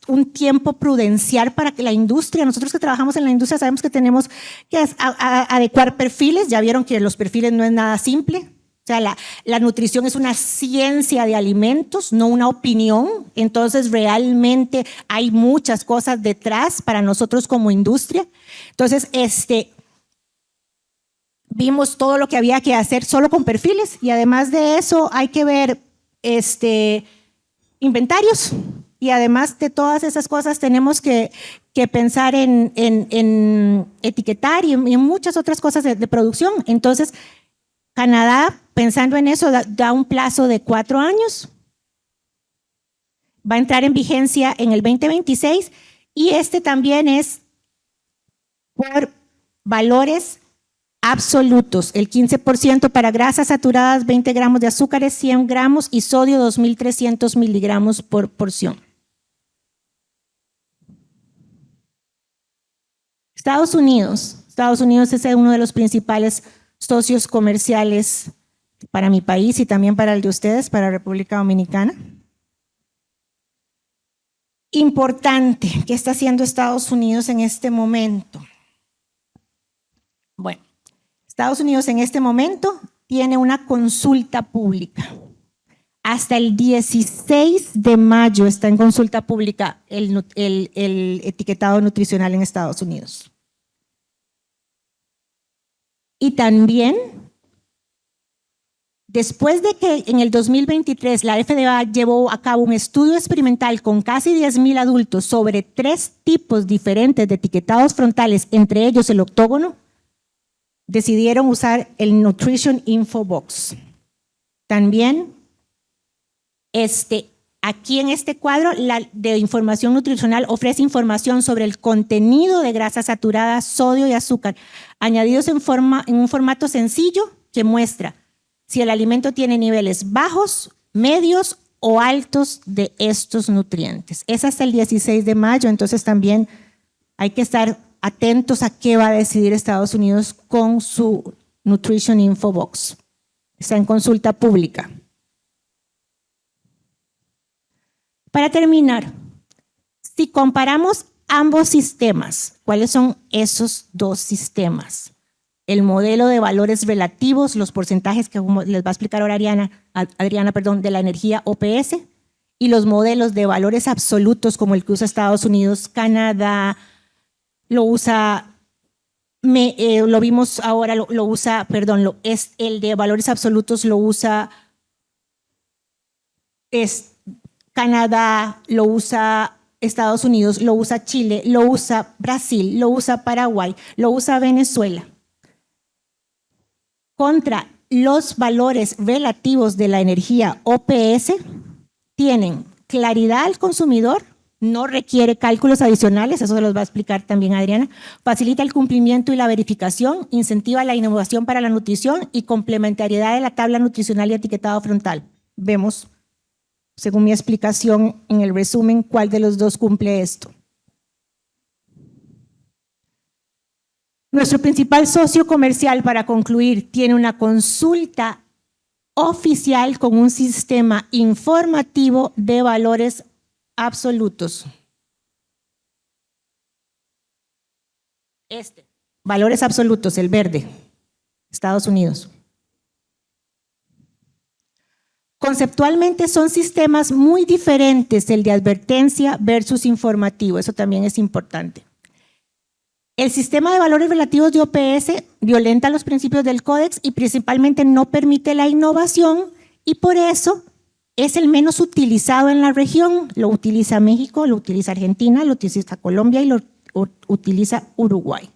un tiempo prudencial para que la industria, nosotros que trabajamos en la industria sabemos que tenemos que adecuar perfiles. Ya vieron que los perfiles no es nada simple. O sea, la nutrición es una ciencia de alimentos, no una opinión. Entonces, realmente hay muchas cosas detrás para nosotros como industria. Entonces, vimos todo lo que había que hacer solo con perfiles y además de eso hay que ver inventarios. Y además de todas esas cosas tenemos que pensar en etiquetar y en muchas otras cosas de producción. Entonces, Canadá, pensando en eso, da un plazo de 4 años. Va a entrar en vigencia en el 2026 y también es por valores absolutos. El 15% para grasas saturadas, 20 gramos de azúcares, 100 gramos y sodio, 2.300 miligramos por porción. Estados Unidos es uno de los principales socios comerciales para mi país y también para el de ustedes, para República Dominicana. Importante, ¿qué está haciendo Estados Unidos en este momento? Bueno, Estados Unidos en este momento tiene una consulta pública. Hasta el 16 de mayo está en consulta pública el etiquetado nutricional en Estados Unidos. Y también, después de que en el 2023 la FDA llevó a cabo un estudio experimental con casi 10,000 adultos sobre 3 tipos diferentes de etiquetados frontales, entre ellos el octógono, decidieron usar el Nutrition Info Box. También Aquí en este cuadro, la de información nutricional ofrece información sobre el contenido de grasas saturadas, sodio y azúcar, añadidos en un formato sencillo que muestra si el alimento tiene niveles bajos, medios o altos de estos nutrientes. Es hasta el 16 de mayo, entonces también hay que estar atentos a qué va a decidir Estados Unidos con su Nutrition Info Box. Está en consulta pública. Para terminar, si comparamos ambos sistemas, ¿cuáles son esos dos sistemas? El modelo de valores relativos, los porcentajes que les va a explicar ahora Adriana, de la energía OPS, y los modelos de valores absolutos como el que usa Estados Unidos, Canadá, lo usa, lo vimos ahora, el de valores absolutos lo usa Canadá, lo usa Estados Unidos, lo usa Chile, lo usa Brasil, lo usa Paraguay, lo usa Venezuela. Contra los valores relativos de la energía OPS, tienen claridad al consumidor, no requiere cálculos adicionales, eso se los va a explicar también Adriana, facilita el cumplimiento y la verificación, incentiva la innovación para la nutrición y complementariedad de la tabla nutricional y etiquetado frontal. Vemos, según mi explicación en el resumen, cuál de los dos cumple esto. Nuestro principal socio comercial, para concluir, tiene una consulta oficial con un sistema informativo de valores absolutos. Valores absolutos, el verde, Estados Unidos. Conceptualmente son sistemas muy diferentes, el de advertencia versus informativo, eso también es importante. El sistema de valores relativos de OPS violenta los principios del Códex y principalmente no permite la innovación y por eso es el menos utilizado en la región. Lo utiliza México, lo utiliza Argentina, lo utiliza Colombia y lo utiliza Uruguay.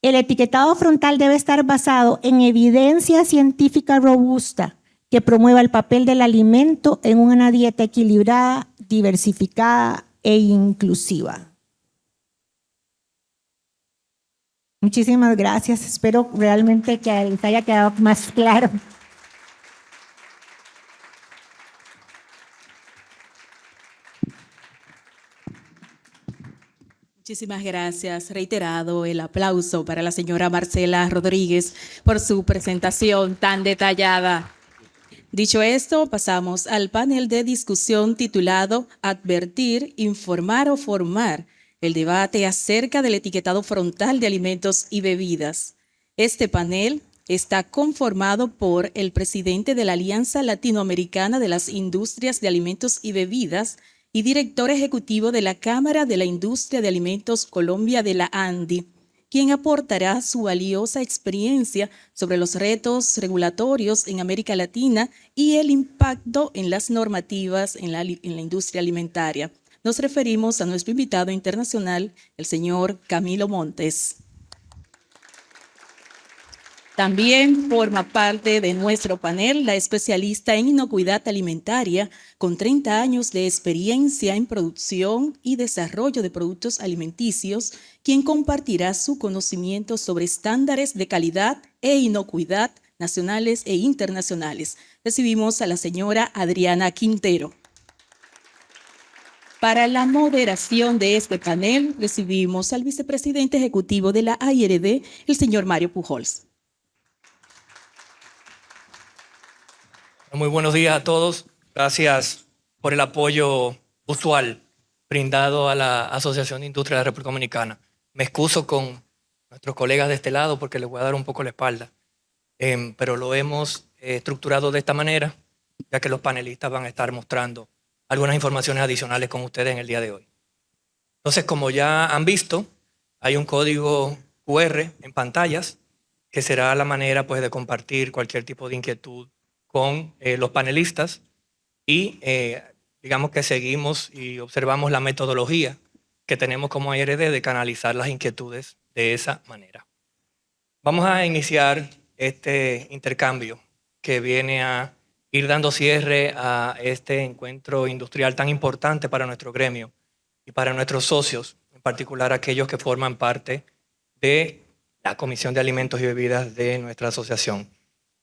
El etiquetado frontal debe estar basado en evidencia científica robusta que promueva el papel del alimento en una dieta equilibrada, diversificada e inclusiva. Muchísimas gracias. Espero realmente que les haya quedado más claro. Muchísimas gracias. Reiterado el aplauso para la señora Marcela Rodríguez por su presentación tan detallada. Dicho esto, pasamos al panel de discusión titulado Advertir, informar o formar, el debate acerca del etiquetado frontal de alimentos y bebidas. Este panel está conformado por el presidente de la Alianza Latinoamericana de las Industrias de Alimentos y Bebidas y director ejecutivo de la Cámara de la Industria de Alimentos Colombia de la ANDI, quien aportará su valiosa experiencia sobre los retos regulatorios en América Latina y el impacto en las normativas en la industria alimentaria. Nos referimos a nuestro invitado internacional, el señor Camilo Montes. También forma parte de nuestro panel la especialista en inocuidad alimentaria con 30 años de experiencia en producción y desarrollo de productos alimenticios, quien compartirá su conocimiento sobre estándares de calidad e inocuidad nacionales e internacionales. Recibimos a la señora Adriana Quintero. Para la moderación de este panel, recibimos al vicepresidente ejecutivo de la AIRD, el señor Mario Pujols. Muy buenos días a todos. Gracias por el apoyo usual brindado a la Asociación de Industria de la República Dominicana. Me excuso con nuestros colegas de este lado porque les voy a dar un poco la espalda, pero lo hemos estructurado de esta manera, ya que los panelistas van a estar mostrando algunas informaciones adicionales con ustedes en el día de hoy. Entonces, como ya han visto, hay un código QR en pantallas que será la manera pues, de compartir cualquier tipo de inquietud con los panelistas y digamos que seguimos y observamos la metodología que tenemos como AIRD de canalizar las inquietudes de esa manera. Vamos a iniciar este intercambio que viene a ir dando cierre a este encuentro industrial tan importante para nuestro gremio y para nuestros socios, en particular aquellos que forman parte de la Comisión de Alimentos y Bebidas de nuestra asociación.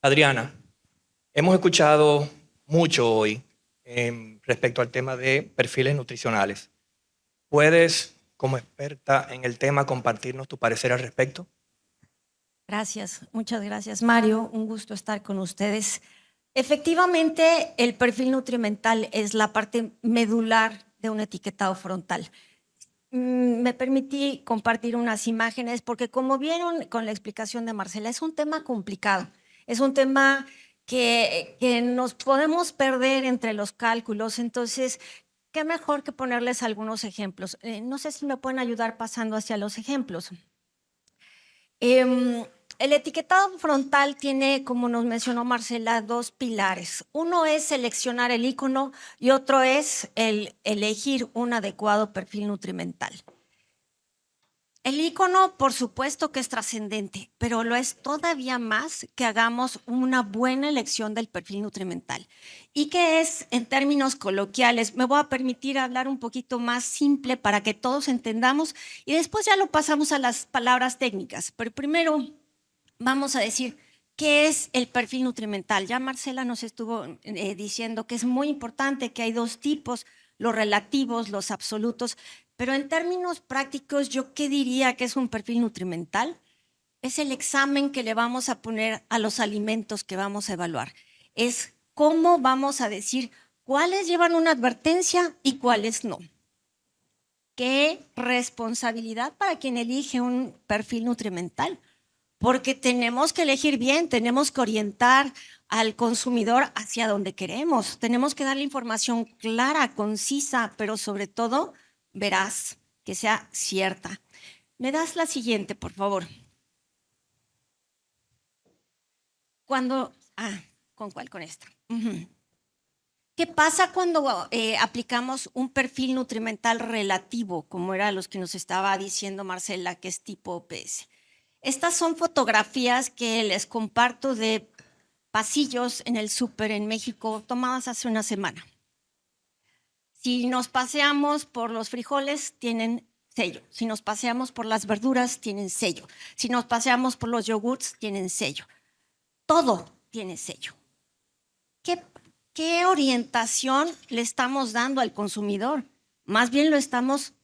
Adriana, hemos escuchado mucho hoy respecto al tema de perfiles nutricionales. ¿Puedes, como experta en el tema, compartirnos tu parecer al respecto? Gracias, muchas gracias, Mario. Un gusto estar con ustedes. Efectivamente, el perfil nutrimental es la parte medular de un etiquetado frontal. Me permití compartir unas imágenes porque, como vieron con la explicación de Marcela, es un tema complicado. Es un tema que nos podemos perder entre los cálculos. Entonces, qué mejor que ponerles algunos ejemplos. No sé si me pueden ayudar pasando hacia los ejemplos. El etiquetado frontal tiene, como nos mencionó Marcela, dos pilares. Uno es seleccionar el icono y otro es el elegir un adecuado perfil nutrimental. El icono, por supuesto que es trascendente, pero lo es todavía más que hagamos una buena elección del perfil nutrimental. ¿Y qué es en términos coloquiales? Me voy a permitir hablar un poquito más simple para que todos entendamos y después ya lo pasamos a las palabras técnicas. Pero primero vamos a decir qué es el perfil nutrimental. Ya Marcela nos estuvo diciendo que es muy importante, que hay dos tipos, los relativos, los absolutos. Pero en términos prácticos, ¿yo qué diría que es un perfil nutrimental? Es el examen que le vamos a poner a los alimentos que vamos a evaluar. Es cómo vamos a decir cuáles llevan una advertencia y cuáles no. Qué responsabilidad para quien elige un perfil nutrimental, porque tenemos que elegir bien, tenemos que orientar al consumidor hacia donde queremos, tenemos que darle información clara, concisa, pero sobre todo veraz, que sea cierta. ¿Me das la siguiente, por favor? ¿Con cuál? Con esta. ¿Qué pasa cuando aplicamos un perfil nutrimental relativo, como era los que nos estaba diciendo Marcela, que es tipo OPS? Estas son fotografías que les comparto de pasillos en el súper en México, tomadas hace una semana. Si nos paseamos por los frijoles, tienen sello. Si nos paseamos por las verduras, tienen sello. Si nos paseamos por los yogurts, tienen sello. Todo tiene sello. ¿Qué orientación le estamos dando al consumidor? Más bien lo estamos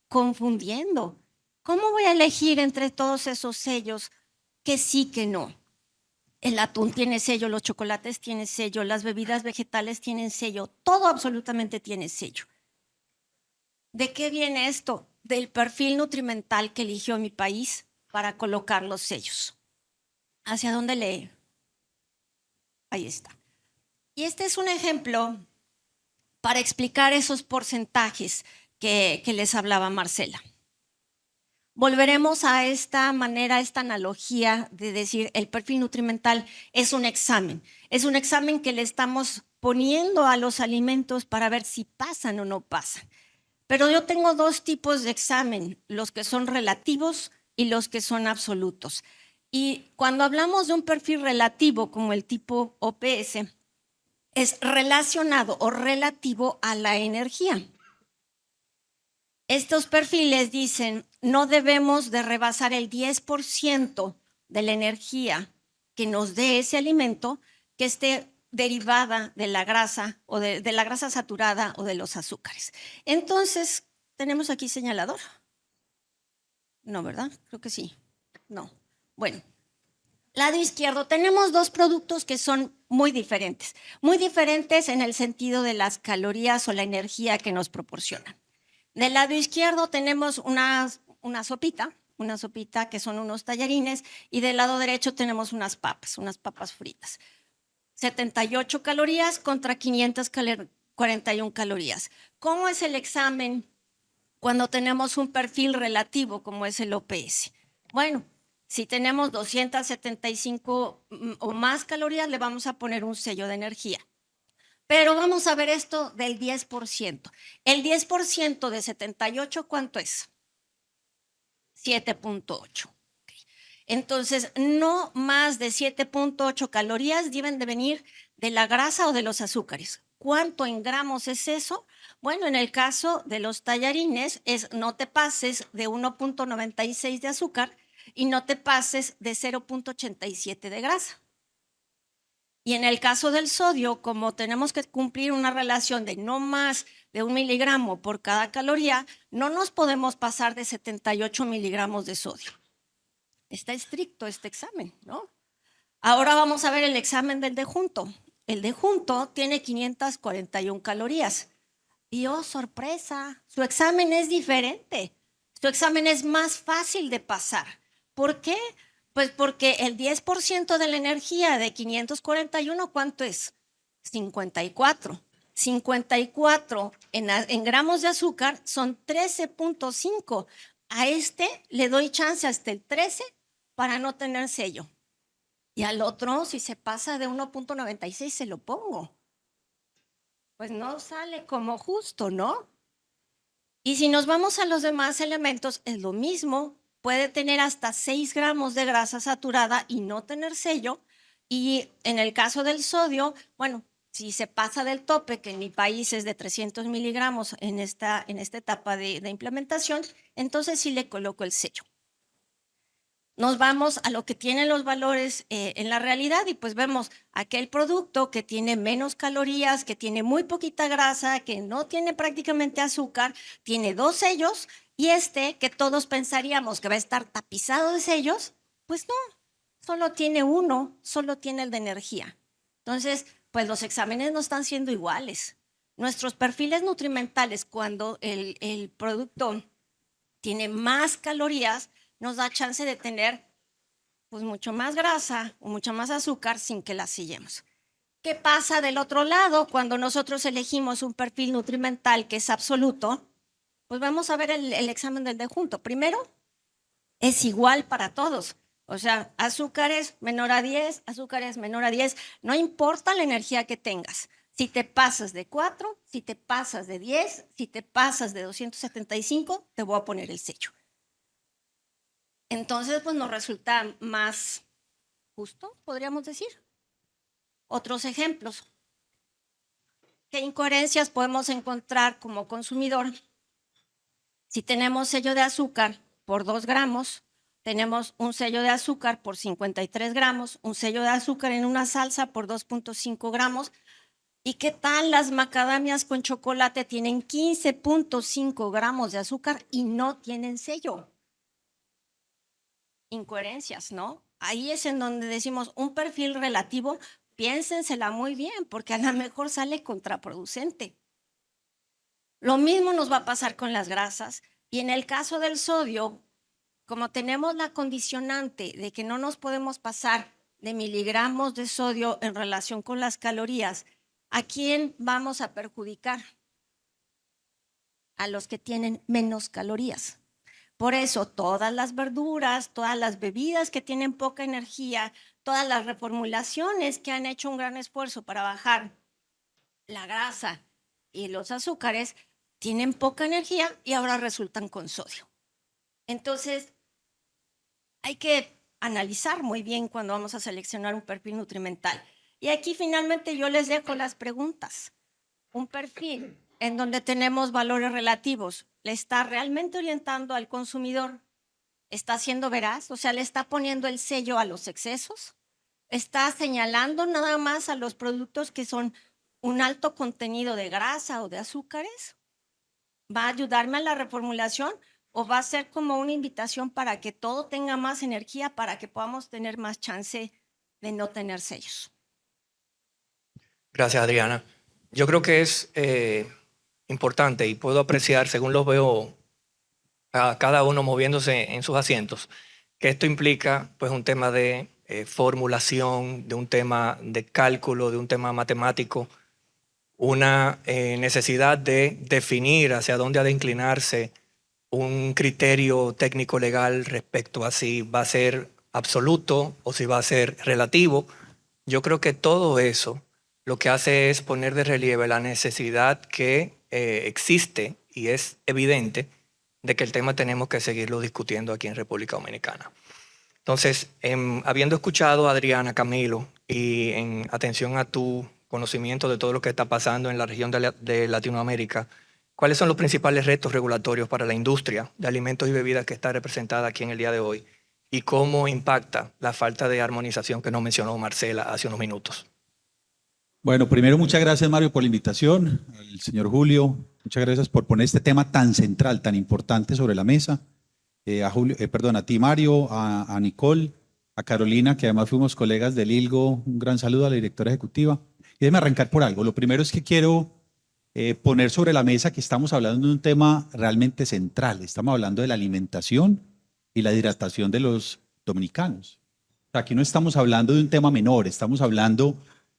confundiendo. ¿Cómo voy a elegir entre todos esos sellos que sí, que no? El atún tiene sello, los chocolates tienen sello, las bebidas vegetales tienen sello, todo absolutamente tiene sello. ¿De qué viene esto? Del perfil nutrimental que eligió mi país para colocar los sellos. ¿Hacia dónde lee? Ahí está. Y este es un ejemplo para explicar esos porcentajes que les hablaba Marcela. Volveremos a esta manera, a esta analogía de decir el perfil nutrimental es un examen. Es un examen que le estamos poniendo a los alimentos para ver si pasan o no pasan. Pero yo tengo dos tipos de examen, los que son relativos y los que son absolutos. Y cuando hablamos de un perfil relativo como el tipo OPS, es relacionado o relativo a la energía. Estos perfiles dicen, no debemos de rebasar el 10% de la energía que nos dé ese alimento que esté derivada de la grasa o de la grasa saturada o de los azúcares. Entonces, ¿tenemos aquí señalador? No, ¿verdad? Creo que sí. No. Bueno, lado izquierdo, tenemos dos productos que son muy diferentes en el sentido de las calorías o la energía que nos proporcionan. Del lado izquierdo tenemos una sopita que son unos tallarines, y del lado derecho tenemos unas papas fritas. 78 calorías contra 541 calorías. ¿Cómo es el examen cuando tenemos un perfil relativo como es el OPS? Bueno, si tenemos 275 o más calorías, le vamos a poner un sello de energía. Pero vamos a ver esto del 10%. El 10% de 78, ¿cuánto es? 7.8. Entonces, no más de 7.8 calorías deben de venir de la grasa o de los azúcares. ¿Cuánto en gramos es eso? Bueno, en el caso de los tallarines es no te pases de 1.96 de azúcar y no te pases de 0.87 de grasa. Y en el caso del sodio, como tenemos que cumplir una relación de no más de 1 miligramo por cada caloría, no nos podemos pasar de 78 miligramos de sodio. Está estricto este examen, ¿no? Ahora vamos a ver el examen del de junto. El de junto tiene 541 calorías. Y oh, sorpresa, su examen es diferente. Su examen es más fácil de pasar. ¿Por qué? Pues porque el 10% de la energía de 541, ¿cuánto es? 54. 54 en gramos de azúcar son 13.5. A este le doy chance hasta el 13 para no tener sello. Y al otro, si se pasa de 1.96, se lo pongo. Pues no sale como justo, ¿no? Y si nos vamos a los demás elementos, es lo mismo. Puede tener hasta 6 gramos de grasa saturada y no tener sello. Y en el caso del sodio, bueno, si se pasa del tope, que en mi país es de 300 miligramos en esta etapa de implementación, entonces sí le coloco el sello. Nos vamos a lo que tienen los valores en la realidad y pues vemos aquel producto que tiene menos calorías, que tiene muy poquita grasa, que no tiene prácticamente azúcar, tiene 2 sellos y este que todos pensaríamos que va a estar tapizado de sellos, pues no, solo tiene uno, solo tiene el de energía. Entonces, pues los exámenes no están siendo iguales. Nuestros perfiles nutrimentales, cuando el producto tiene más calorías, nos da chance de tener pues mucho más grasa o mucho más azúcar sin que la sillemos. ¿Qué pasa del otro lado cuando nosotros elegimos un perfil nutrimental que es absoluto? Pues vamos a ver el examen del de junto. Primero, es igual para todos. O sea, azúcares menor a 10, azúcares menor a 10, no importa la energía que tengas. Si te pasas de 4, si te pasas de 10, si te pasas de 275, te voy a poner el sello. Entonces, pues nos resulta más justo, podríamos decir. Otros ejemplos. ¿Qué incoherencias podemos encontrar como consumidor? Si tenemos sello de azúcar por 2 gramos, tenemos un sello de azúcar por 53 gramos, un sello de azúcar en una salsa por 2.5 gramos. ¿Y qué tal las macadamias con chocolate? Tienen 15.5 gramos de azúcar y no tienen sello. Incoherencias, ¿no? Ahí es en donde decimos un perfil relativo, piénsensela muy bien, porque a lo mejor sale contraproducente. Lo mismo nos va a pasar con las grasas y en el caso del sodio, como tenemos la condicionante de que no nos podemos pasar de miligramos de sodio en relación con las calorías, ¿a quién vamos a perjudicar? A los que tienen menos calorías. Por eso, todas las verduras, todas las bebidas que tienen poca energía, todas las reformulaciones que han hecho un gran esfuerzo para bajar la grasa y los azúcares, tienen poca energía y ahora resultan con sodio. Entonces, hay que analizar muy bien cuando vamos a seleccionar un perfil nutrimental. Y aquí finalmente yo les dejo las preguntas. Un perfil en donde tenemos valores relativos, ¿le está realmente orientando al consumidor? ¿Está siendo veraz? O sea, ¿le está poniendo el sello a los excesos? ¿Está señalando nada más a los productos que son un alto contenido de grasa o de azúcares? ¿Va a ayudarme a la reformulación o va a ser como una invitación para que todo tenga más energía, para que podamos tener más chance de no tener sellos? Gracias, Adriana. Yo creo que es importante y puedo apreciar, según los veo a cada uno moviéndose en sus asientos, que esto implica pues un tema de formulación, de un tema de cálculo, de un tema matemático, una necesidad de definir hacia dónde ha de inclinarse un criterio técnico legal respecto a si va a ser absoluto o si va a ser relativo. Yo creo que todo eso lo que hace es poner de relieve la necesidad que existe y es evidente de que el tema tenemos que seguirlo discutiendo aquí en República Dominicana. Entonces, habiendo escuchado a Adriana, Camilo, y en atención a tu conocimiento de todo lo que está pasando en la región de Latinoamérica, ¿cuáles son los principales retos regulatorios para la industria de alimentos y bebidas que está representada aquí en el día de hoy? ¿Y cómo impacta la falta de armonización que nos mencionó Marcela hace unos minutos? Bueno, primero muchas gracias, Mario, por la invitación. Al señor Julio, muchas gracias por poner este tema tan central, tan importante sobre la mesa. A ti, Mario, a Nicole, a Carolina, que además fuimos colegas del ILGO. Un gran saludo a la directora ejecutiva. Y déjeme arrancar por algo. Lo primero es que quiero poner sobre la mesa que estamos hablando de un tema realmente central. Estamos hablando de la alimentación y la hidratación de los dominicanos. O sea, aquí no estamos hablando de un tema menor, estamos hablando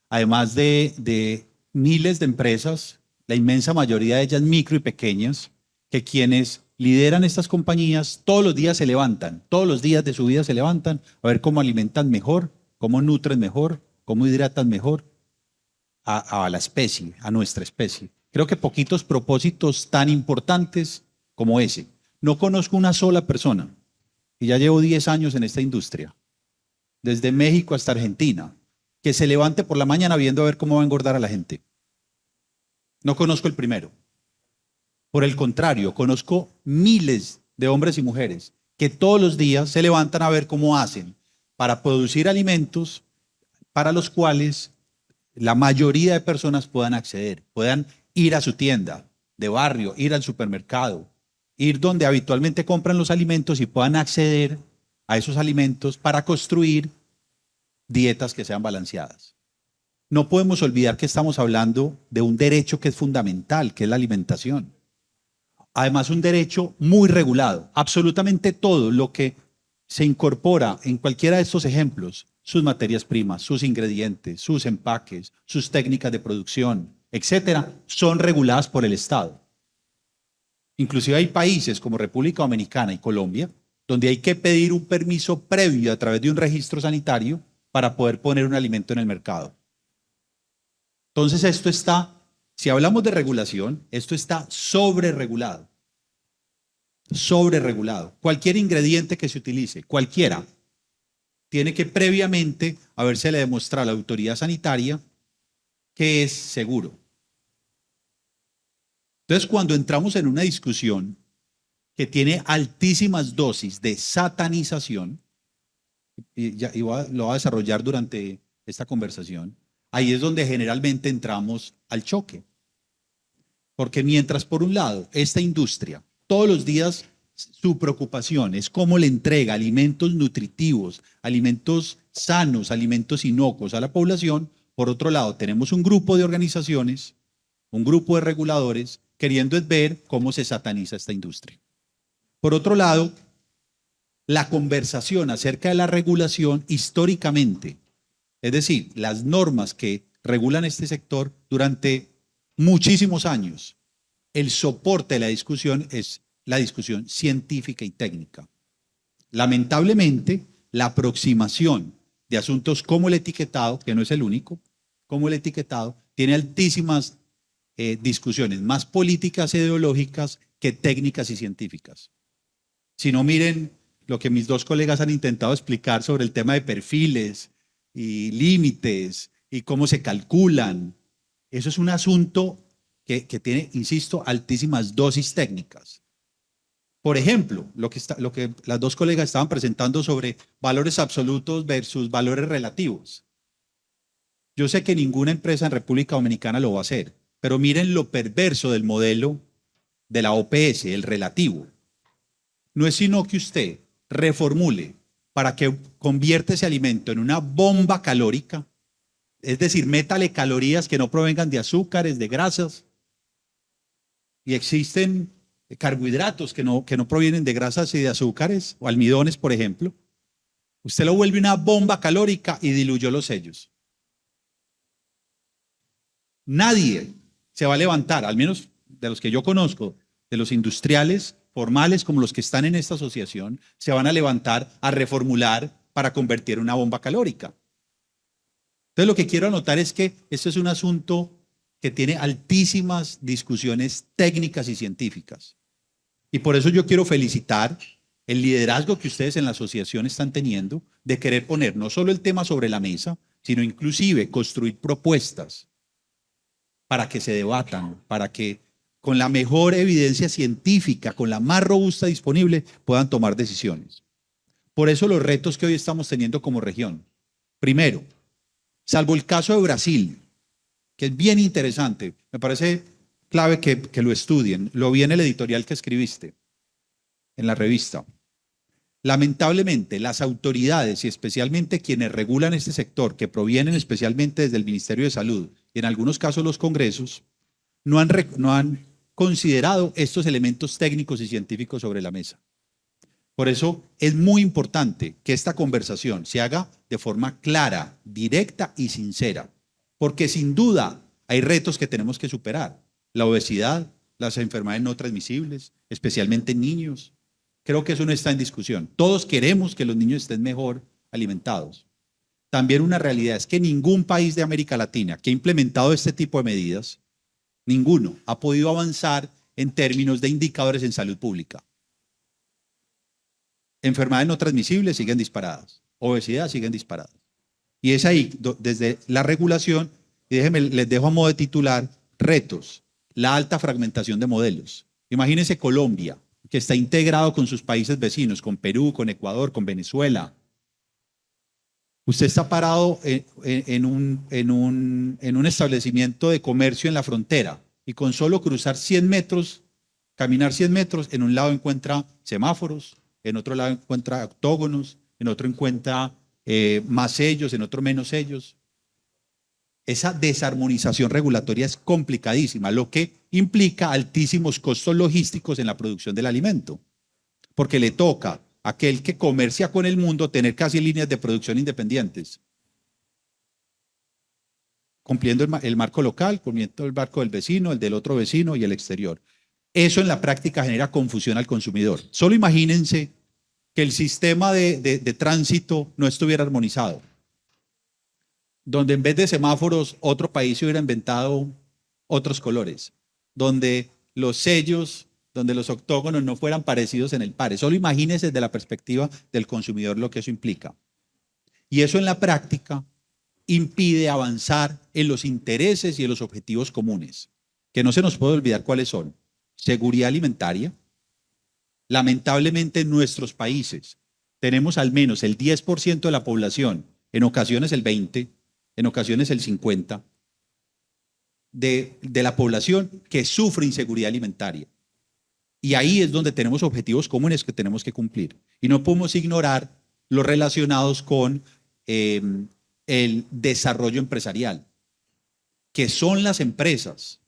además de miles de empresas, la inmensa mayoría de ellas micro y pequeñas, que quienes lideran estas compañías todos los días se levantan, todos los días de su vida se levantan a ver cómo alimentan mejor, cómo nutren mejor, cómo hidratan mejor a la especie, a nuestra especie. Creo que poquitos propósitos tan importantes como ese. No conozco una sola persona, y ya llevo 10 años en esta industria, desde México hasta Argentina, que se levante por la mañana viendo a ver cómo va a engordar a la gente. No conozco el primero. Por el contrario, conozco miles de hombres y mujeres que todos los días se levantan a ver cómo hacen para producir alimentos para los cuales la mayoría de personas puedan acceder, puedan ir a su tienda de barrio, ir al supermercado, ir donde habitualmente compran los alimentos y puedan acceder a esos alimentos para construir dietas que sean balanceadas. No podemos olvidar que estamos hablando de un derecho que es fundamental, que es la alimentación. Además, un derecho muy regulado. Absolutamente todo lo que se incorpora en cualquiera de estos ejemplos, sus materias primas, sus ingredientes, sus empaques, sus técnicas de producción, etcétera, son reguladas por el Estado. Inclusive hay países como República Dominicana y Colombia, donde hay que pedir un permiso previo a través de un registro sanitario para poder poner un alimento en el mercado. Entonces esto está, si hablamos de regulación, esto está sobreregulado. Sobreregulado. Cualquier ingrediente que se utilice, cualquiera, tiene que previamente habérsele demostrado a la autoridad sanitaria que es seguro. Entonces, cuando entramos en una discusión que tiene altísimas dosis de satanización, lo voy a desarrollar durante esta conversación, ahí es donde generalmente entramos al choque. Porque mientras por un lado esta industria todos los días su preocupación es cómo le entrega alimentos nutritivos, alimentos sanos, alimentos inocuos a la población, por otro lado tenemos un grupo de organizaciones, un grupo de reguladores queriendo ver cómo se sataniza esta industria. Por otro lado, la conversación acerca de la regulación históricamente, es decir, las normas que regulan este sector durante muchísimos años, el soporte de la discusión es la discusión científica y técnica. Lamentablemente, la aproximación de asuntos como el etiquetado, que no es el único, como el etiquetado, tiene altísimas discusiones, más políticas e ideológicas que técnicas y científicas. Si no, miren lo que mis dos colegas han intentado explicar sobre el tema de perfiles y límites y cómo se calculan. Eso es un asunto que tiene, insisto, altísimas dosis técnicas. Por ejemplo, lo que las dos colegas estaban presentando sobre valores absolutos versus valores relativos. Yo sé que ninguna empresa en República Dominicana lo va a hacer, pero miren lo perverso del modelo de la OPS, el relativo. No es sino que usted reformule para que convierta ese alimento en una bomba calórica, es decir, métale calorías que no provengan de azúcares, de grasas, y existen carbohidratos que no provienen de grasas y de azúcares, o almidones, por ejemplo. Usted lo vuelve una bomba calórica y diluyó los sellos. Nadie se va a levantar, al menos de los que yo conozco, de los industriales formales como los que están en esta asociación, se van a levantar a reformular para convertir una bomba calórica. Entonces lo que quiero anotar es que esto es un asunto que tiene altísimas discusiones técnicas y científicas. Y por eso yo quiero felicitar el liderazgo que ustedes en la asociación están teniendo de querer poner no solo el tema sobre la mesa, sino inclusive construir propuestas para que se debatan, para que con la mejor evidencia científica, con la más robusta disponible, puedan tomar decisiones. Por eso los retos que hoy estamos teniendo como región. Primero, salvo el caso de Brasil, que es bien interesante, me parece clave que lo estudien, lo vi en el editorial que escribiste en la revista. Lamentablemente, las autoridades y especialmente quienes regulan este sector, que provienen especialmente desde el Ministerio de Salud y en algunos casos los congresos, no han considerado estos elementos técnicos y científicos sobre la mesa. Por eso es muy importante que esta conversación se haga de forma clara, directa y sincera, porque sin duda hay retos que tenemos que superar. La obesidad, las enfermedades no transmisibles, especialmente en niños. Creo que eso no está en discusión. Todos queremos que los niños estén mejor alimentados. También una realidad es que ningún país de América Latina que ha implementado este tipo de medidas, ninguno ha podido avanzar en términos de indicadores en salud pública. Enfermedades no transmisibles siguen disparadas, obesidad siguen disparadas. Y es ahí, desde la regulación, y déjenme, les dejo a modo de titular, retos, la alta fragmentación de modelos. Imagínense Colombia, que está integrado con sus países vecinos, con Perú, con Ecuador, con Venezuela. Usted está parado en un establecimiento de comercio en la frontera y con solo cruzar 100 metros, caminar 100 metros, en un lado encuentra semáforos, en otro lado encuentra octógonos, en otro encuentra más sellos, en otro menos sellos. Esa desarmonización regulatoria es complicadísima, lo que implica altísimos costos logísticos en la producción del alimento, porque le toca a aquel que comercia con el mundo tener casi líneas de producción independientes, cumpliendo el marco local, cumpliendo el marco del vecino, el del otro vecino y el exterior. Eso en la práctica genera confusión al consumidor. Solo imagínense que el sistema de tránsito no estuviera armonizado, donde en vez de semáforos otro país se hubiera inventado otros colores, donde los sellos, donde los octógonos no fueran parecidos en el pare. Solo imagínense desde la perspectiva del consumidor lo que eso implica. Y eso en la práctica impide avanzar en los intereses y en los objetivos comunes, que no se nos puede olvidar cuáles son. Seguridad alimentaria. Lamentablemente en nuestros países tenemos al menos el 10% de la población, en ocasiones el 20%, en ocasiones el 50%, de la población que sufre inseguridad alimentaria. Y ahí es donde tenemos objetivos comunes que tenemos que cumplir. Y no podemos ignorar los relacionados con el desarrollo empresarial, que son las empresas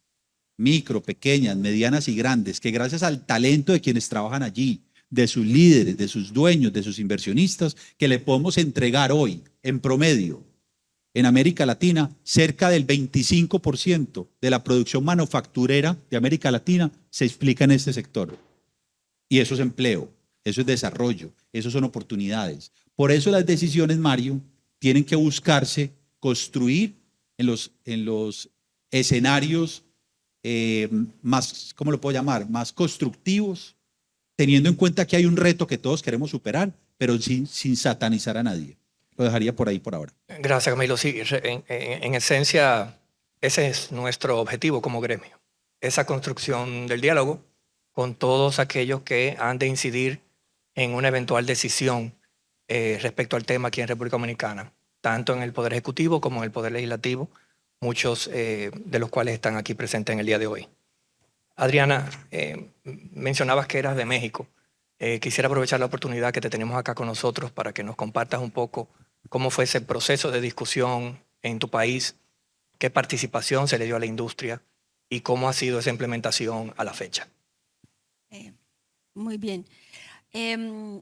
micro, pequeñas, medianas y grandes, que gracias al talento de quienes trabajan allí, de sus líderes, de sus dueños, de sus inversionistas, que le podemos entregar hoy, en promedio, en América Latina, cerca del 25% de la producción manufacturera de América Latina se explica en este sector. Y eso es empleo, eso es desarrollo, eso son oportunidades. Por eso las decisiones, Mario, tienen que buscarse construir en los escenarios más, ¿cómo lo puedo llamar? Más constructivos, teniendo en cuenta que hay un reto que todos queremos superar, pero sin satanizar a nadie. Lo dejaría por ahí por ahora. Gracias, Camilo. Sí, en esencia, ese es nuestro objetivo como gremio. Esa construcción del diálogo con todos aquellos que han de incidir en una eventual decisión respecto al tema aquí en República Dominicana, tanto en el Poder Ejecutivo como en el Poder Legislativo, muchos de los cuales están aquí presentes en el día de hoy. Adriana, mencionabas que eras de México. Quisiera aprovechar la oportunidad que te tenemos acá con nosotros para que nos compartas un poco cómo fue ese proceso de discusión en tu país, qué participación se le dio a la industria y cómo ha sido esa implementación a la fecha. Muy bien.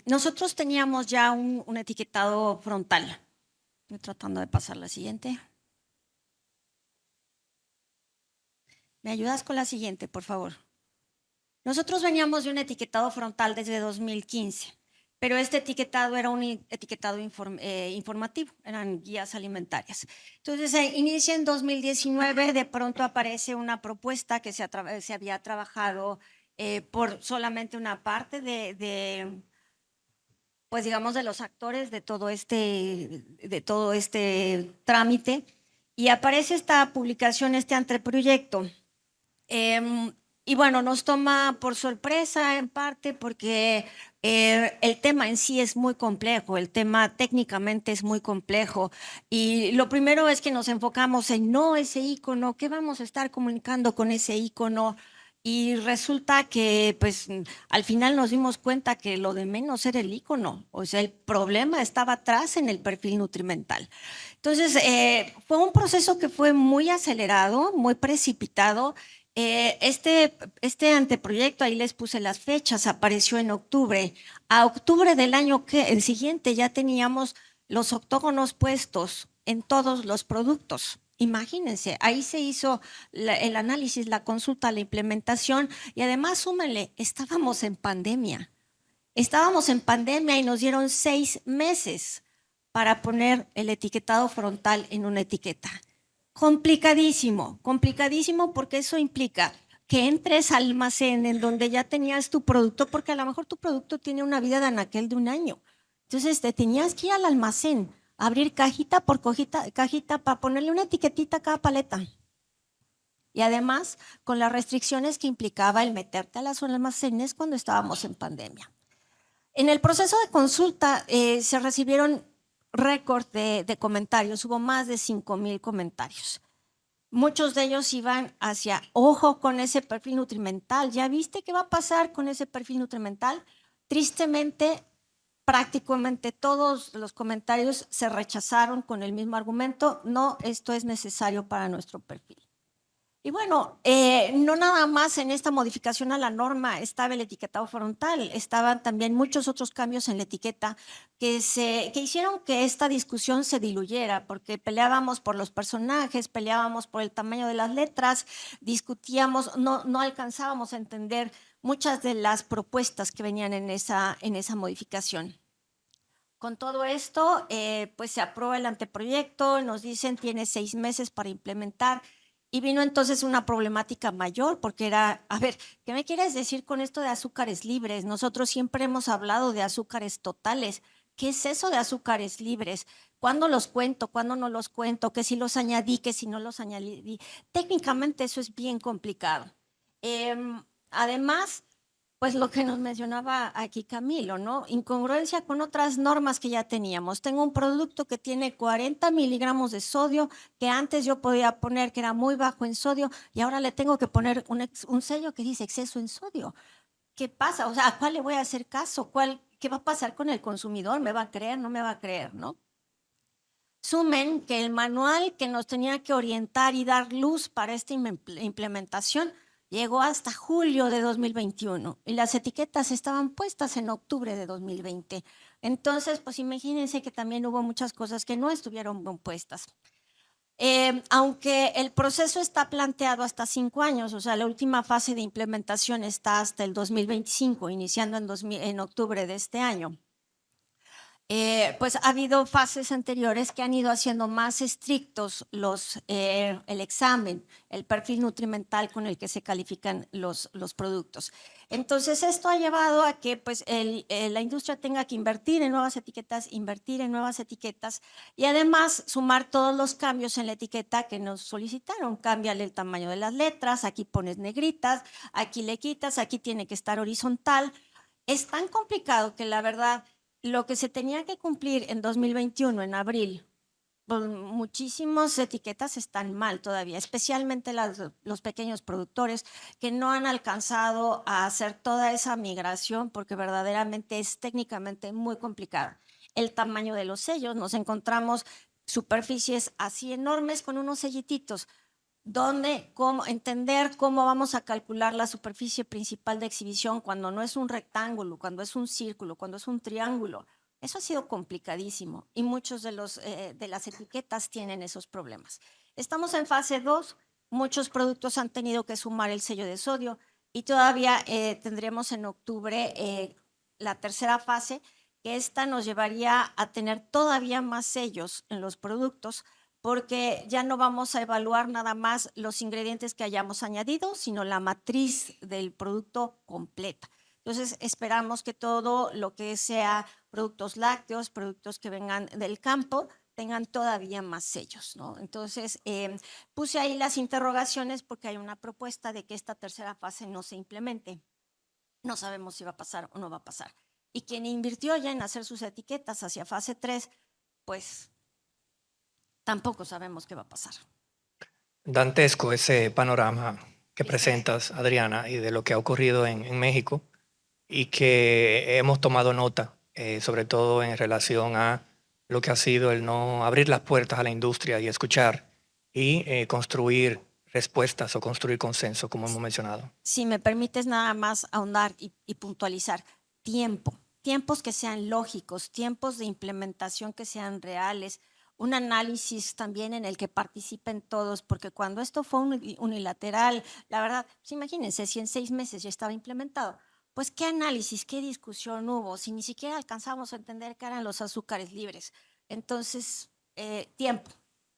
Nosotros teníamos ya un etiquetado frontal. Estoy tratando de pasar la siguiente. ¿Me ayudas con la siguiente, por favor? Nosotros veníamos de un etiquetado frontal desde 2015, pero este etiquetado era un etiquetado informativo, eran guías alimentarias. Entonces, inicia en 2019, de pronto aparece una propuesta que se había trabajado por solamente una parte pues digamos, de los actores de todo este trámite. Y aparece esta publicación, este anteproyecto. Y bueno, nos toma por sorpresa en parte porque el tema en sí es muy complejo, el tema técnicamente es muy complejo. Y lo primero es que nos enfocamos en no ese icono, ¿qué vamos a estar comunicando con ese icono? Y resulta que pues al final nos dimos cuenta que lo de menos era el icono, o sea, el problema estaba atrás en el perfil nutrimental. Entonces, fue un proceso que fue muy acelerado, muy precipitado. Este anteproyecto, ahí les puse las fechas, apareció en octubre. A octubre del año el siguiente ya teníamos los octógonos puestos en todos los productos. Imagínense, ahí se hizo el análisis, la consulta, la implementación y además, súmenle, estábamos en pandemia. Estábamos en pandemia y nos dieron 6 meses para poner el etiquetado frontal en una etiqueta. Complicadísimo, complicadísimo porque eso implica que entres al almacén en donde ya tenías tu producto, porque a lo mejor tu producto tiene una vida de anaquel de 1 año. Entonces te tenías que ir al almacén, abrir cajita por cajita para ponerle una etiquetita a cada paleta. Y además con las restricciones que implicaba el meterte a los almacenes cuando estábamos en pandemia. En el proceso de consulta se recibieron récord de comentarios, hubo más de 5,000 comentarios. Muchos de ellos iban hacia, ojo con ese perfil nutrimental, ¿ya viste qué va a pasar con ese perfil nutrimental? Tristemente, prácticamente todos los comentarios se rechazaron con el mismo argumento, no, esto es necesario para nuestro perfil. Y bueno, no nada más en esta modificación a la norma estaba el etiquetado frontal, estaban también muchos otros cambios en la etiqueta que hicieron que esta discusión se diluyera, porque peleábamos por los personajes, peleábamos por el tamaño de las letras, discutíamos, no alcanzábamos a entender muchas de las propuestas que venían en esa modificación. Con todo esto, pues se aprueba el anteproyecto, nos dicen tiene 6 meses para implementar. Y vino entonces una problemática mayor, porque era, a ver, ¿qué me quieres decir con esto de azúcares libres? Nosotros siempre hemos hablado de azúcares totales. ¿Qué es eso de azúcares libres? ¿Cuándo los cuento? ¿Cuándo no los cuento? ¿Que si los añadí? ¿Que si no los añadí? Técnicamente eso es bien complicado. Además, pues lo que nos mencionaba aquí Camilo, ¿no? Incongruencia con otras normas que ya teníamos. Tengo un producto que tiene 40 miligramos de sodio, que antes yo podía poner que era muy bajo en sodio, y ahora le tengo que poner un sello que dice exceso en sodio. ¿Qué pasa? O sea, ¿a cuál le voy a hacer caso? ¿Qué va a pasar con el consumidor? ¿Me va a creer? ¿No me va a creer? ¿No? Sumen que el manual que nos tenía que orientar y dar luz para esta implementación llegó hasta julio de 2021 y las etiquetas estaban puestas en octubre de 2020. Entonces, pues imagínense que también hubo muchas cosas que no estuvieron bien puestas. Aunque el proceso está planteado hasta 5 años, o sea, la última fase de implementación está hasta el 2025, iniciando en octubre de este año. Pues ha habido fases anteriores que han ido haciendo más estrictos el examen, el perfil nutrimental con el que se califican los productos. Entonces, esto ha llevado a que pues, la industria tenga que invertir en nuevas etiquetas y además sumar todos los cambios en la etiqueta que nos solicitaron. Cámbiale el tamaño de las letras, aquí pones negritas, aquí le quitas, aquí tiene que estar horizontal. Es tan complicado que la verdad lo que se tenía que cumplir en 2021, en abril, pues muchísimas etiquetas están mal todavía, especialmente los pequeños productores que no han alcanzado a hacer toda esa migración porque verdaderamente es técnicamente muy complicado. El tamaño de los sellos, nos encontramos superficies así enormes con unos sellititos, entender cómo vamos a calcular la superficie principal de exhibición cuando no es un rectángulo, cuando es un círculo, cuando es un triángulo. Eso ha sido complicadísimo y muchos de las etiquetas tienen esos problemas. Estamos en fase 2, muchos productos han tenido que sumar el sello de sodio y todavía tendremos en octubre la tercera fase, que esta nos llevaría a tener todavía más sellos en los productos, porque ya no vamos a evaluar nada más los ingredientes que hayamos añadido, sino la matriz del producto completa. Entonces, esperamos que todo lo que sea productos lácteos, productos que vengan del campo, tengan todavía más sellos, ¿no? Entonces, puse ahí las interrogaciones porque hay una propuesta de que esta tercera fase no se implemente. No sabemos si va a pasar o no va a pasar. Y quien invirtió ya en hacer sus etiquetas hacia fase 3, pues tampoco sabemos qué va a pasar. Dantesco ese panorama que presentas, Adriana, y de lo que ha ocurrido en México y que hemos tomado nota, sobre todo en relación a lo que ha sido el no abrir las puertas a la industria y escuchar y construir respuestas o construir consenso, como hemos mencionado. Si me permites nada más ahondar y puntualizar, tiempos que sean lógicos, tiempos de implementación que sean reales, un análisis también en el que participen todos, porque cuando esto fue unilateral, la verdad, pues imagínense, si en 6 meses ya estaba implementado, pues qué análisis, qué discusión hubo, si ni siquiera alcanzamos a entender qué eran los azúcares libres. Entonces, tiempo,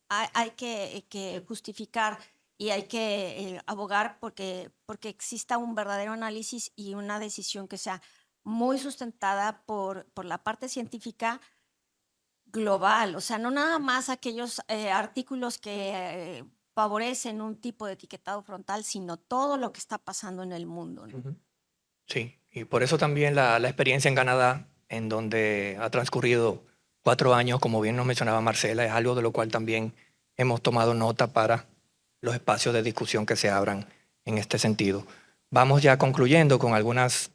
hay que justificar y hay que abogar porque exista un verdadero análisis y una decisión que sea muy sustentada por la parte científica global, o sea, no nada más aquellos artículos que favorecen un tipo de etiquetado frontal, sino todo lo que está pasando en el mundo, ¿no? Sí, y por eso también la experiencia en Canadá, en donde ha transcurrido 4 años, como bien nos mencionaba Marcela, es algo de lo cual también hemos tomado nota para los espacios de discusión que se abran en este sentido. Vamos ya concluyendo con algunas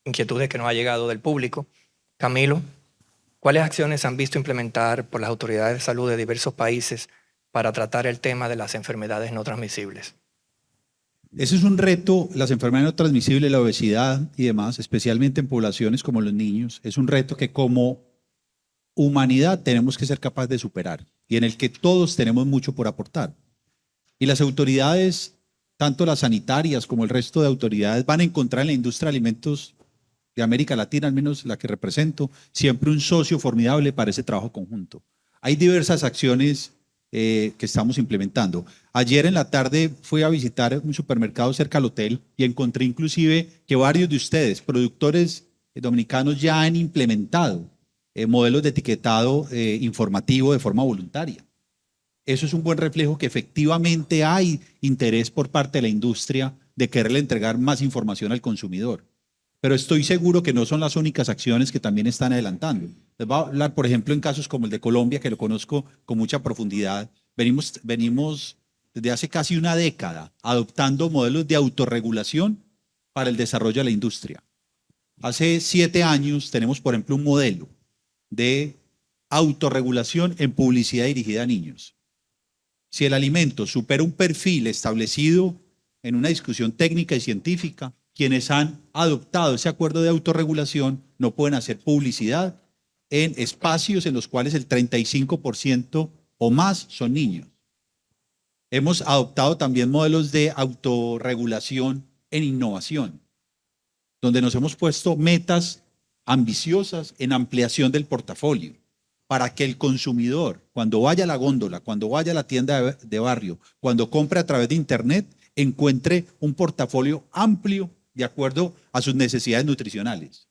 inquietudes que nos ha llegado del público. Camilo, ¿cuáles acciones han visto implementar por las autoridades de salud de diversos países para tratar el tema de las enfermedades no transmisibles? Ese es un reto, las enfermedades no transmisibles, la obesidad y demás, especialmente en poblaciones como los niños, es un reto que como humanidad tenemos que ser capaces de superar y en el que todos tenemos mucho por aportar. Y las autoridades, tanto las sanitarias como el resto de autoridades, van a encontrar en la industria de alimentos de América Latina, al menos la que represento, siempre un socio formidable para ese trabajo conjunto. Hay diversas acciones que estamos implementando. Ayer en la tarde fui a visitar un supermercado cerca al hotel y encontré inclusive que varios de ustedes, productores dominicanos, ya han implementado modelos de etiquetado informativo de forma voluntaria. Eso es un buen reflejo que efectivamente hay interés por parte de la industria de quererle entregar más información al consumidor. Pero estoy seguro que no son las únicas acciones que también están adelantando. Les voy a hablar, por ejemplo, en casos como el de Colombia, que lo conozco con mucha profundidad. Venimos desde hace casi una década adoptando modelos de autorregulación para el desarrollo de la industria. Hace 7 años tenemos, por ejemplo, un modelo de autorregulación en publicidad dirigida a niños. Si el alimento supera un perfil establecido en una discusión técnica y científica, quienes han adoptado ese acuerdo de autorregulación no pueden hacer publicidad en espacios en los cuales el 35% o más son niños. Hemos adoptado también modelos de autorregulación en innovación, donde nos hemos puesto metas ambiciosas en ampliación del portafolio, para que el consumidor, cuando vaya a la góndola, cuando vaya a la tienda de barrio, cuando compre a través de Internet, encuentre un portafolio amplio de acuerdo a sus necesidades nutricionales.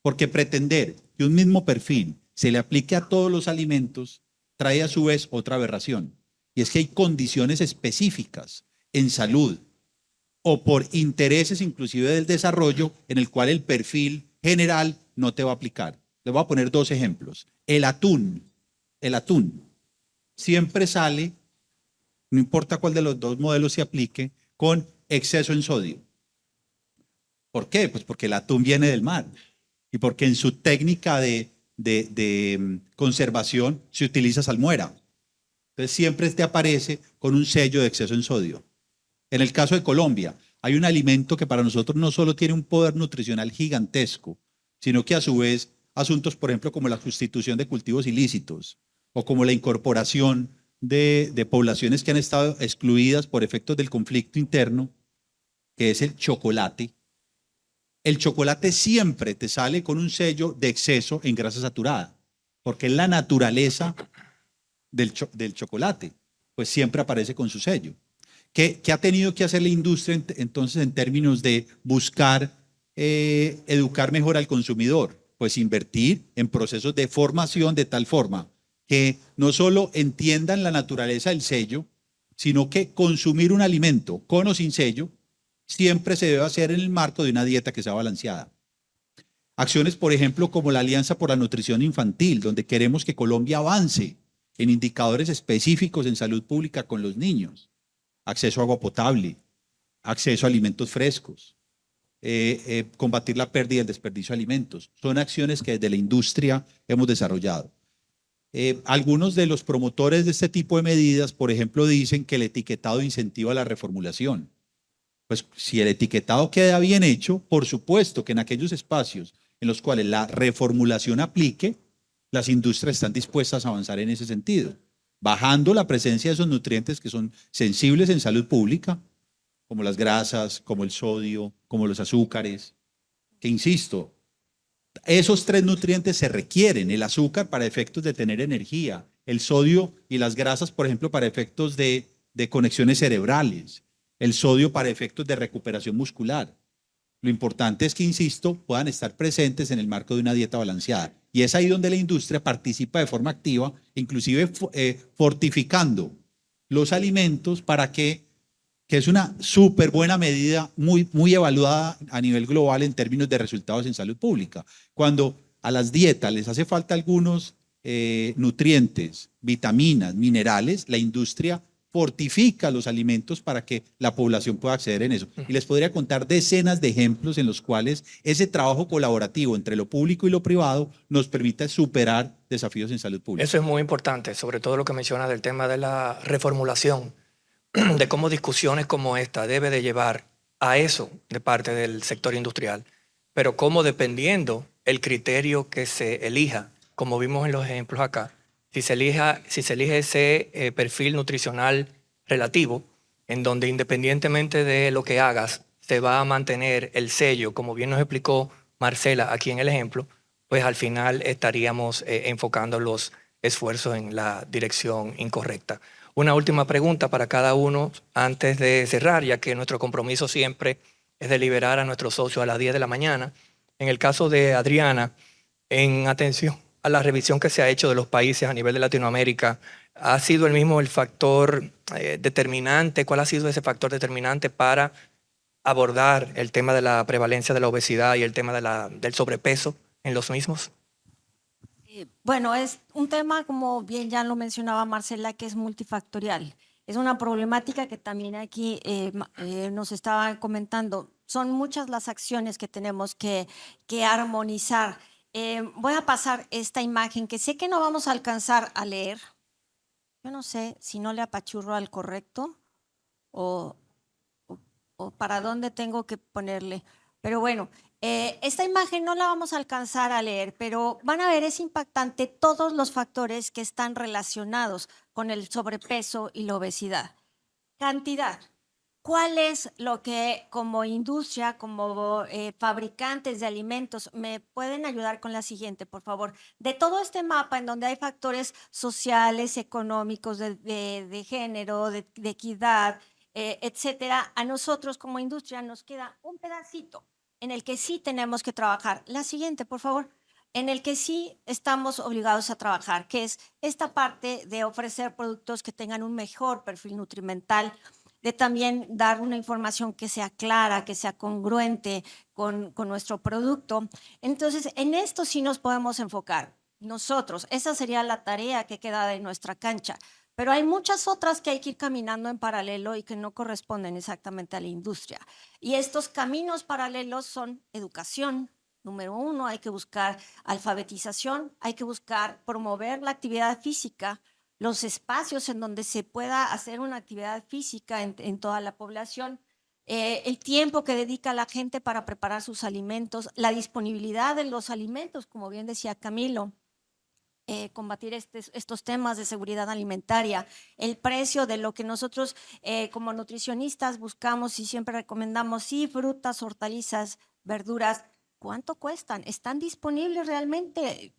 Porque pretender que un mismo perfil se le aplique a todos los alimentos trae a su vez otra aberración. Y es que hay condiciones específicas en salud o por intereses inclusive del desarrollo en el cual el perfil general no te va a aplicar. Les voy a poner 2 ejemplos. El atún siempre sale, no importa cuál de los 2 modelos se aplique, con exceso en sodio. ¿Por qué? Pues porque el atún viene del mar y porque en su técnica de conservación se utiliza salmuera. Entonces siempre te aparece con un sello de exceso en sodio. En el caso de Colombia, hay un alimento que para nosotros no solo tiene un poder nutricional gigantesco, sino que a su vez asuntos, por ejemplo, como la sustitución de cultivos ilícitos o como la incorporación de poblaciones que han estado excluidas por efectos del conflicto interno, que es el chocolate. El chocolate siempre te sale con un sello de exceso en grasa saturada, porque es la naturaleza del chocolate, pues siempre aparece con su sello. ¿Qué ha tenido que hacer la industria entonces en términos de buscar educar mejor al consumidor? Pues invertir en procesos de formación de tal forma que no solo entiendan la naturaleza del sello, sino que consumir un alimento con o sin sello siempre se debe hacer en el marco de una dieta que sea balanceada. Acciones, por ejemplo, como la Alianza por la Nutrición Infantil, donde queremos que Colombia avance en indicadores específicos en salud pública con los niños. Acceso a agua potable, acceso a alimentos frescos, combatir la pérdida y el desperdicio de alimentos. Son acciones que desde la industria hemos desarrollado. Algunos de los promotores de este tipo de medidas, por ejemplo, dicen que el etiquetado incentiva la reformulación. Pues si el etiquetado queda bien hecho, por supuesto que en aquellos espacios en los cuales la reformulación aplique, las industrias están dispuestas a avanzar en ese sentido, bajando la presencia de esos nutrientes que son sensibles en salud pública, como las grasas, como el sodio, como los azúcares, que insisto, esos 3 nutrientes se requieren: el azúcar para efectos de tener energía, el sodio y las grasas, por ejemplo, para efectos de conexiones cerebrales, el sodio para efectos de recuperación muscular. Lo importante es que, insisto, puedan estar presentes en el marco de una dieta balanceada. Y es ahí donde la industria participa de forma activa, inclusive fortificando los alimentos para que es una súper buena medida, muy evaluada a nivel global en términos de resultados en salud pública. Cuando a las dietas les hace falta algunos nutrientes, vitaminas, minerales, la industria fortifica los alimentos para que la población pueda acceder en eso. Y les podría contar decenas de ejemplos en los cuales ese trabajo colaborativo entre lo público y lo privado nos permite superar desafíos en salud pública. Eso es muy importante, sobre todo lo que mencionas del tema de la reformulación, de cómo discusiones como esta debe de llevar a eso de parte del sector industrial, pero cómo, dependiendo el criterio que se elija, como vimos en los ejemplos acá, si se elige ese perfil nutricional relativo, en donde independientemente de lo que hagas, se va a mantener el sello, como bien nos explicó Marcela aquí en el ejemplo, pues al final estaríamos enfocando los esfuerzos en la dirección incorrecta. Una última pregunta para cada uno antes de cerrar, ya que nuestro compromiso siempre es de liberar a nuestros socios a las 10 de la mañana. En el caso de Adriana, en atención a la revisión que se ha hecho de los países a nivel de Latinoamérica, ¿ha sido el mismo el factor determinante? ¿Cuál ha sido ese factor determinante para abordar el tema de la prevalencia de la obesidad y el tema del sobrepeso en los mismos? Bueno, es un tema, como bien ya lo mencionaba Marcela, que es multifactorial. Es una problemática que también aquí nos estaba comentando. Son muchas las acciones que tenemos que armonizar. Voy a pasar esta imagen que sé que no vamos a alcanzar a leer. Yo no sé si no le apachurro al correcto o para dónde tengo que ponerle. Pero bueno, esta imagen no la vamos a alcanzar a leer, pero van a ver, es impactante todos los factores que están relacionados con el sobrepeso y la obesidad. Cantidad. ¿Cuál es lo que como industria, como fabricantes de alimentos, me pueden ayudar con la siguiente, por favor? De todo este mapa en donde hay factores sociales, económicos, de género, de equidad, etcétera, a nosotros como industria nos queda un pedacito en el que sí tenemos que trabajar. La siguiente, por favor. En el que sí estamos obligados a trabajar, que es esta parte de ofrecer productos que tengan un mejor perfil nutrimental, de también dar una información que sea clara, que sea congruente con nuestro producto. Entonces, en esto sí nos podemos enfocar nosotros. Esa sería la tarea que queda de nuestra cancha. Pero hay muchas otras que hay que ir caminando en paralelo y que no corresponden exactamente a la industria. Y estos caminos paralelos son educación. Número 1, hay que buscar alfabetización, hay que buscar promover la actividad física, los espacios en donde se pueda hacer una actividad física en toda la población, el tiempo que dedica la gente para preparar sus alimentos, la disponibilidad de los alimentos, como bien decía Camilo, combatir estos temas de seguridad alimentaria, el precio de lo que nosotros como nutricionistas buscamos y siempre recomendamos, sí, frutas, hortalizas, verduras, ¿cuánto cuestan? ¿Están disponibles realmente?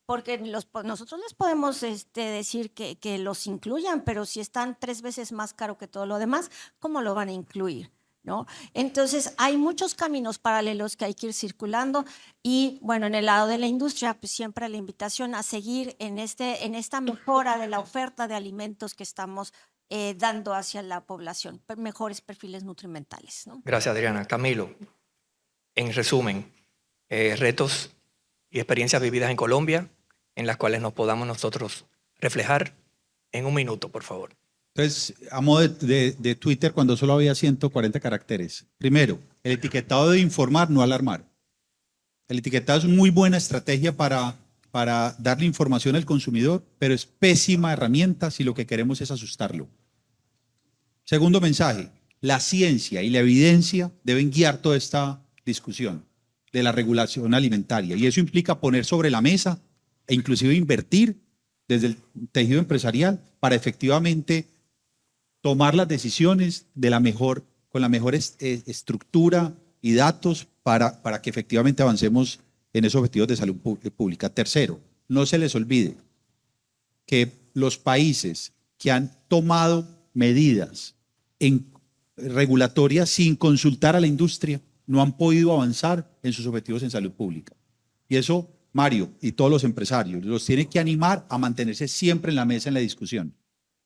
Porque nosotros les podemos decir que los incluyan, pero si están 3 veces más caro que todo lo demás, ¿cómo lo van a incluir? ¿no? Entonces, hay muchos caminos paralelos que hay que ir circulando y, bueno, en el lado de la industria, pues siempre la invitación a seguir en esta mejora de la oferta de alimentos que estamos dando hacia la población, mejores perfiles nutrimentales, ¿no? Gracias, Adriana. Camilo, en resumen, retos y experiencias vividas en Colombia en las cuales nos podamos nosotros reflejar en un minuto, por favor. Entonces, a modo de Twitter, cuando solo había 140 caracteres. Primero, el etiquetado debe informar, no alarmar. El etiquetado es muy buena estrategia para darle información al consumidor, pero es pésima herramienta si lo que queremos es asustarlo. Segundo mensaje, la ciencia y la evidencia deben guiar toda esta discusión de la regulación alimentaria, y eso implica poner sobre la mesa e inclusive invertir desde el tejido empresarial para efectivamente tomar las decisiones con la mejor estructura y datos para que efectivamente avancemos en esos objetivos de salud pública. Tercero, no se les olvide que los países que han tomado medidas regulatorias sin consultar a la industria no han podido avanzar en sus objetivos en salud pública. Y eso, Mario y todos los empresarios, los tiene que animar a mantenerse siempre en la mesa en la discusión,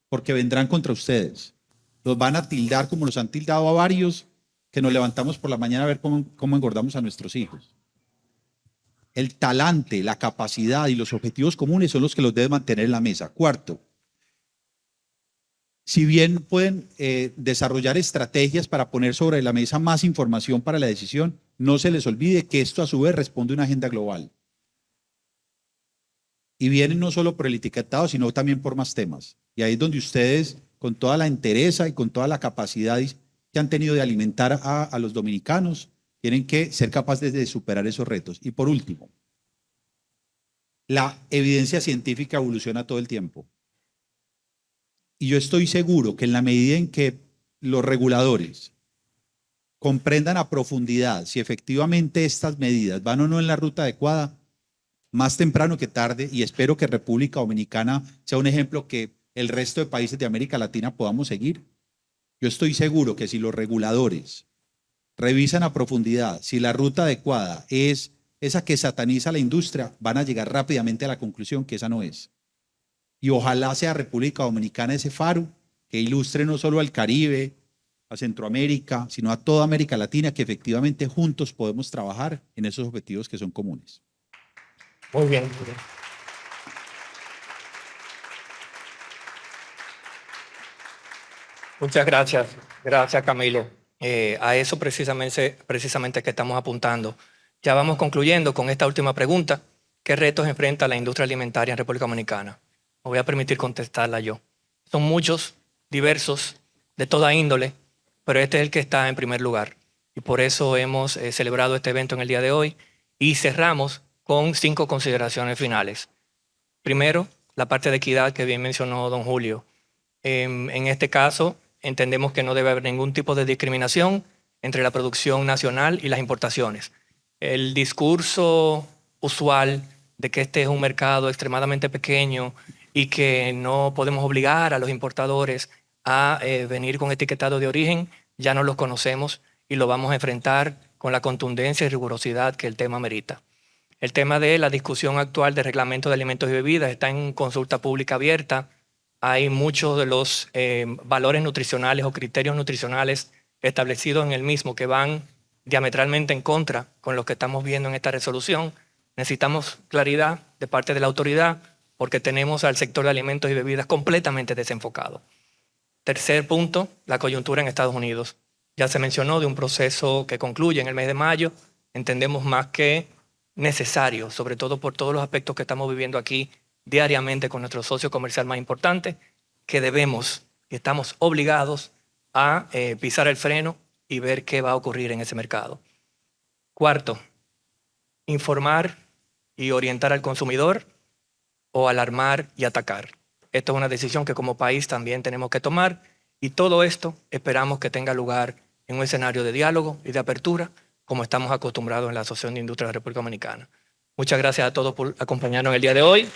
porque vendrán contra ustedes. Los van a tildar como los han tildado a varios que nos levantamos por la mañana a ver cómo engordamos a nuestros hijos. El talante, la capacidad y los objetivos comunes son los que los deben mantener en la mesa. Cuarto, si bien pueden desarrollar estrategias para poner sobre la mesa más información para la decisión, no se les olvide que esto a su vez responde a una agenda global. Y vienen no solo por el etiquetado, sino también por más temas. Y ahí es donde ustedes, con toda la entereza y con toda la capacidad que han tenido de alimentar a los dominicanos, tienen que ser capaces de superar esos retos. Y por último, la evidencia científica evoluciona todo el tiempo. Y yo estoy seguro que en la medida en que los reguladores comprendan a profundidad si efectivamente estas medidas van o no en la ruta adecuada, más temprano que tarde, y espero que República Dominicana sea un ejemplo que el resto de países de América Latina podamos seguir. Yo estoy seguro que si los reguladores revisan a profundidad si la ruta adecuada es esa que sataniza a la industria, van a llegar rápidamente a la conclusión que esa no es. Y ojalá sea República Dominicana ese faro que ilustre no solo al Caribe, a Centroamérica, sino a toda América Latina, que efectivamente juntos podemos trabajar en esos objetivos que son comunes. Muy bien. Muchas gracias. Gracias, Camilo. A eso precisamente que estamos apuntando. Ya vamos concluyendo con esta última pregunta. ¿Qué retos enfrenta la industria alimentaria en República Dominicana? Me voy a permitir contestarla yo. Son muchos, diversos, de toda índole, pero este es el que está en primer lugar. Y por eso hemos celebrado este evento en el día de hoy y cerramos con 5 consideraciones finales. Primero, la parte de equidad que bien mencionó don Julio. En este caso, entendemos que no debe haber ningún tipo de discriminación entre la producción nacional y las importaciones. El discurso usual de que este es un mercado extremadamente pequeño y que no podemos obligar a los importadores a venir con etiquetado de origen, ya no los conocemos y lo vamos a enfrentar con la contundencia y rigurosidad que el tema merita. El tema de la discusión actual de reglamento de alimentos y bebidas está en consulta pública abierta. Hay muchos de los valores nutricionales o criterios nutricionales establecidos en el mismo que van diametralmente en contra con lo que estamos viendo en esta resolución. Necesitamos claridad de parte de la autoridad porque tenemos al sector de alimentos y bebidas completamente desenfocado. Tercer punto, la coyuntura en Estados Unidos. Ya se mencionó de un proceso que concluye en el mes de mayo. Entendemos más que necesario, sobre todo por todos los aspectos que estamos viviendo aquí diariamente con nuestro socio comercial más importante, que debemos y estamos obligados a pisar el freno y ver qué va a ocurrir en ese mercado. Cuarto, informar y orientar al consumidor o alarmar y atacar. Esto es una decisión que como país también tenemos que tomar y todo esto esperamos que tenga lugar en un escenario de diálogo y de apertura como estamos acostumbrados en la Asociación de Industria de la República Dominicana. Muchas gracias a todos por acompañarnos el día de hoy.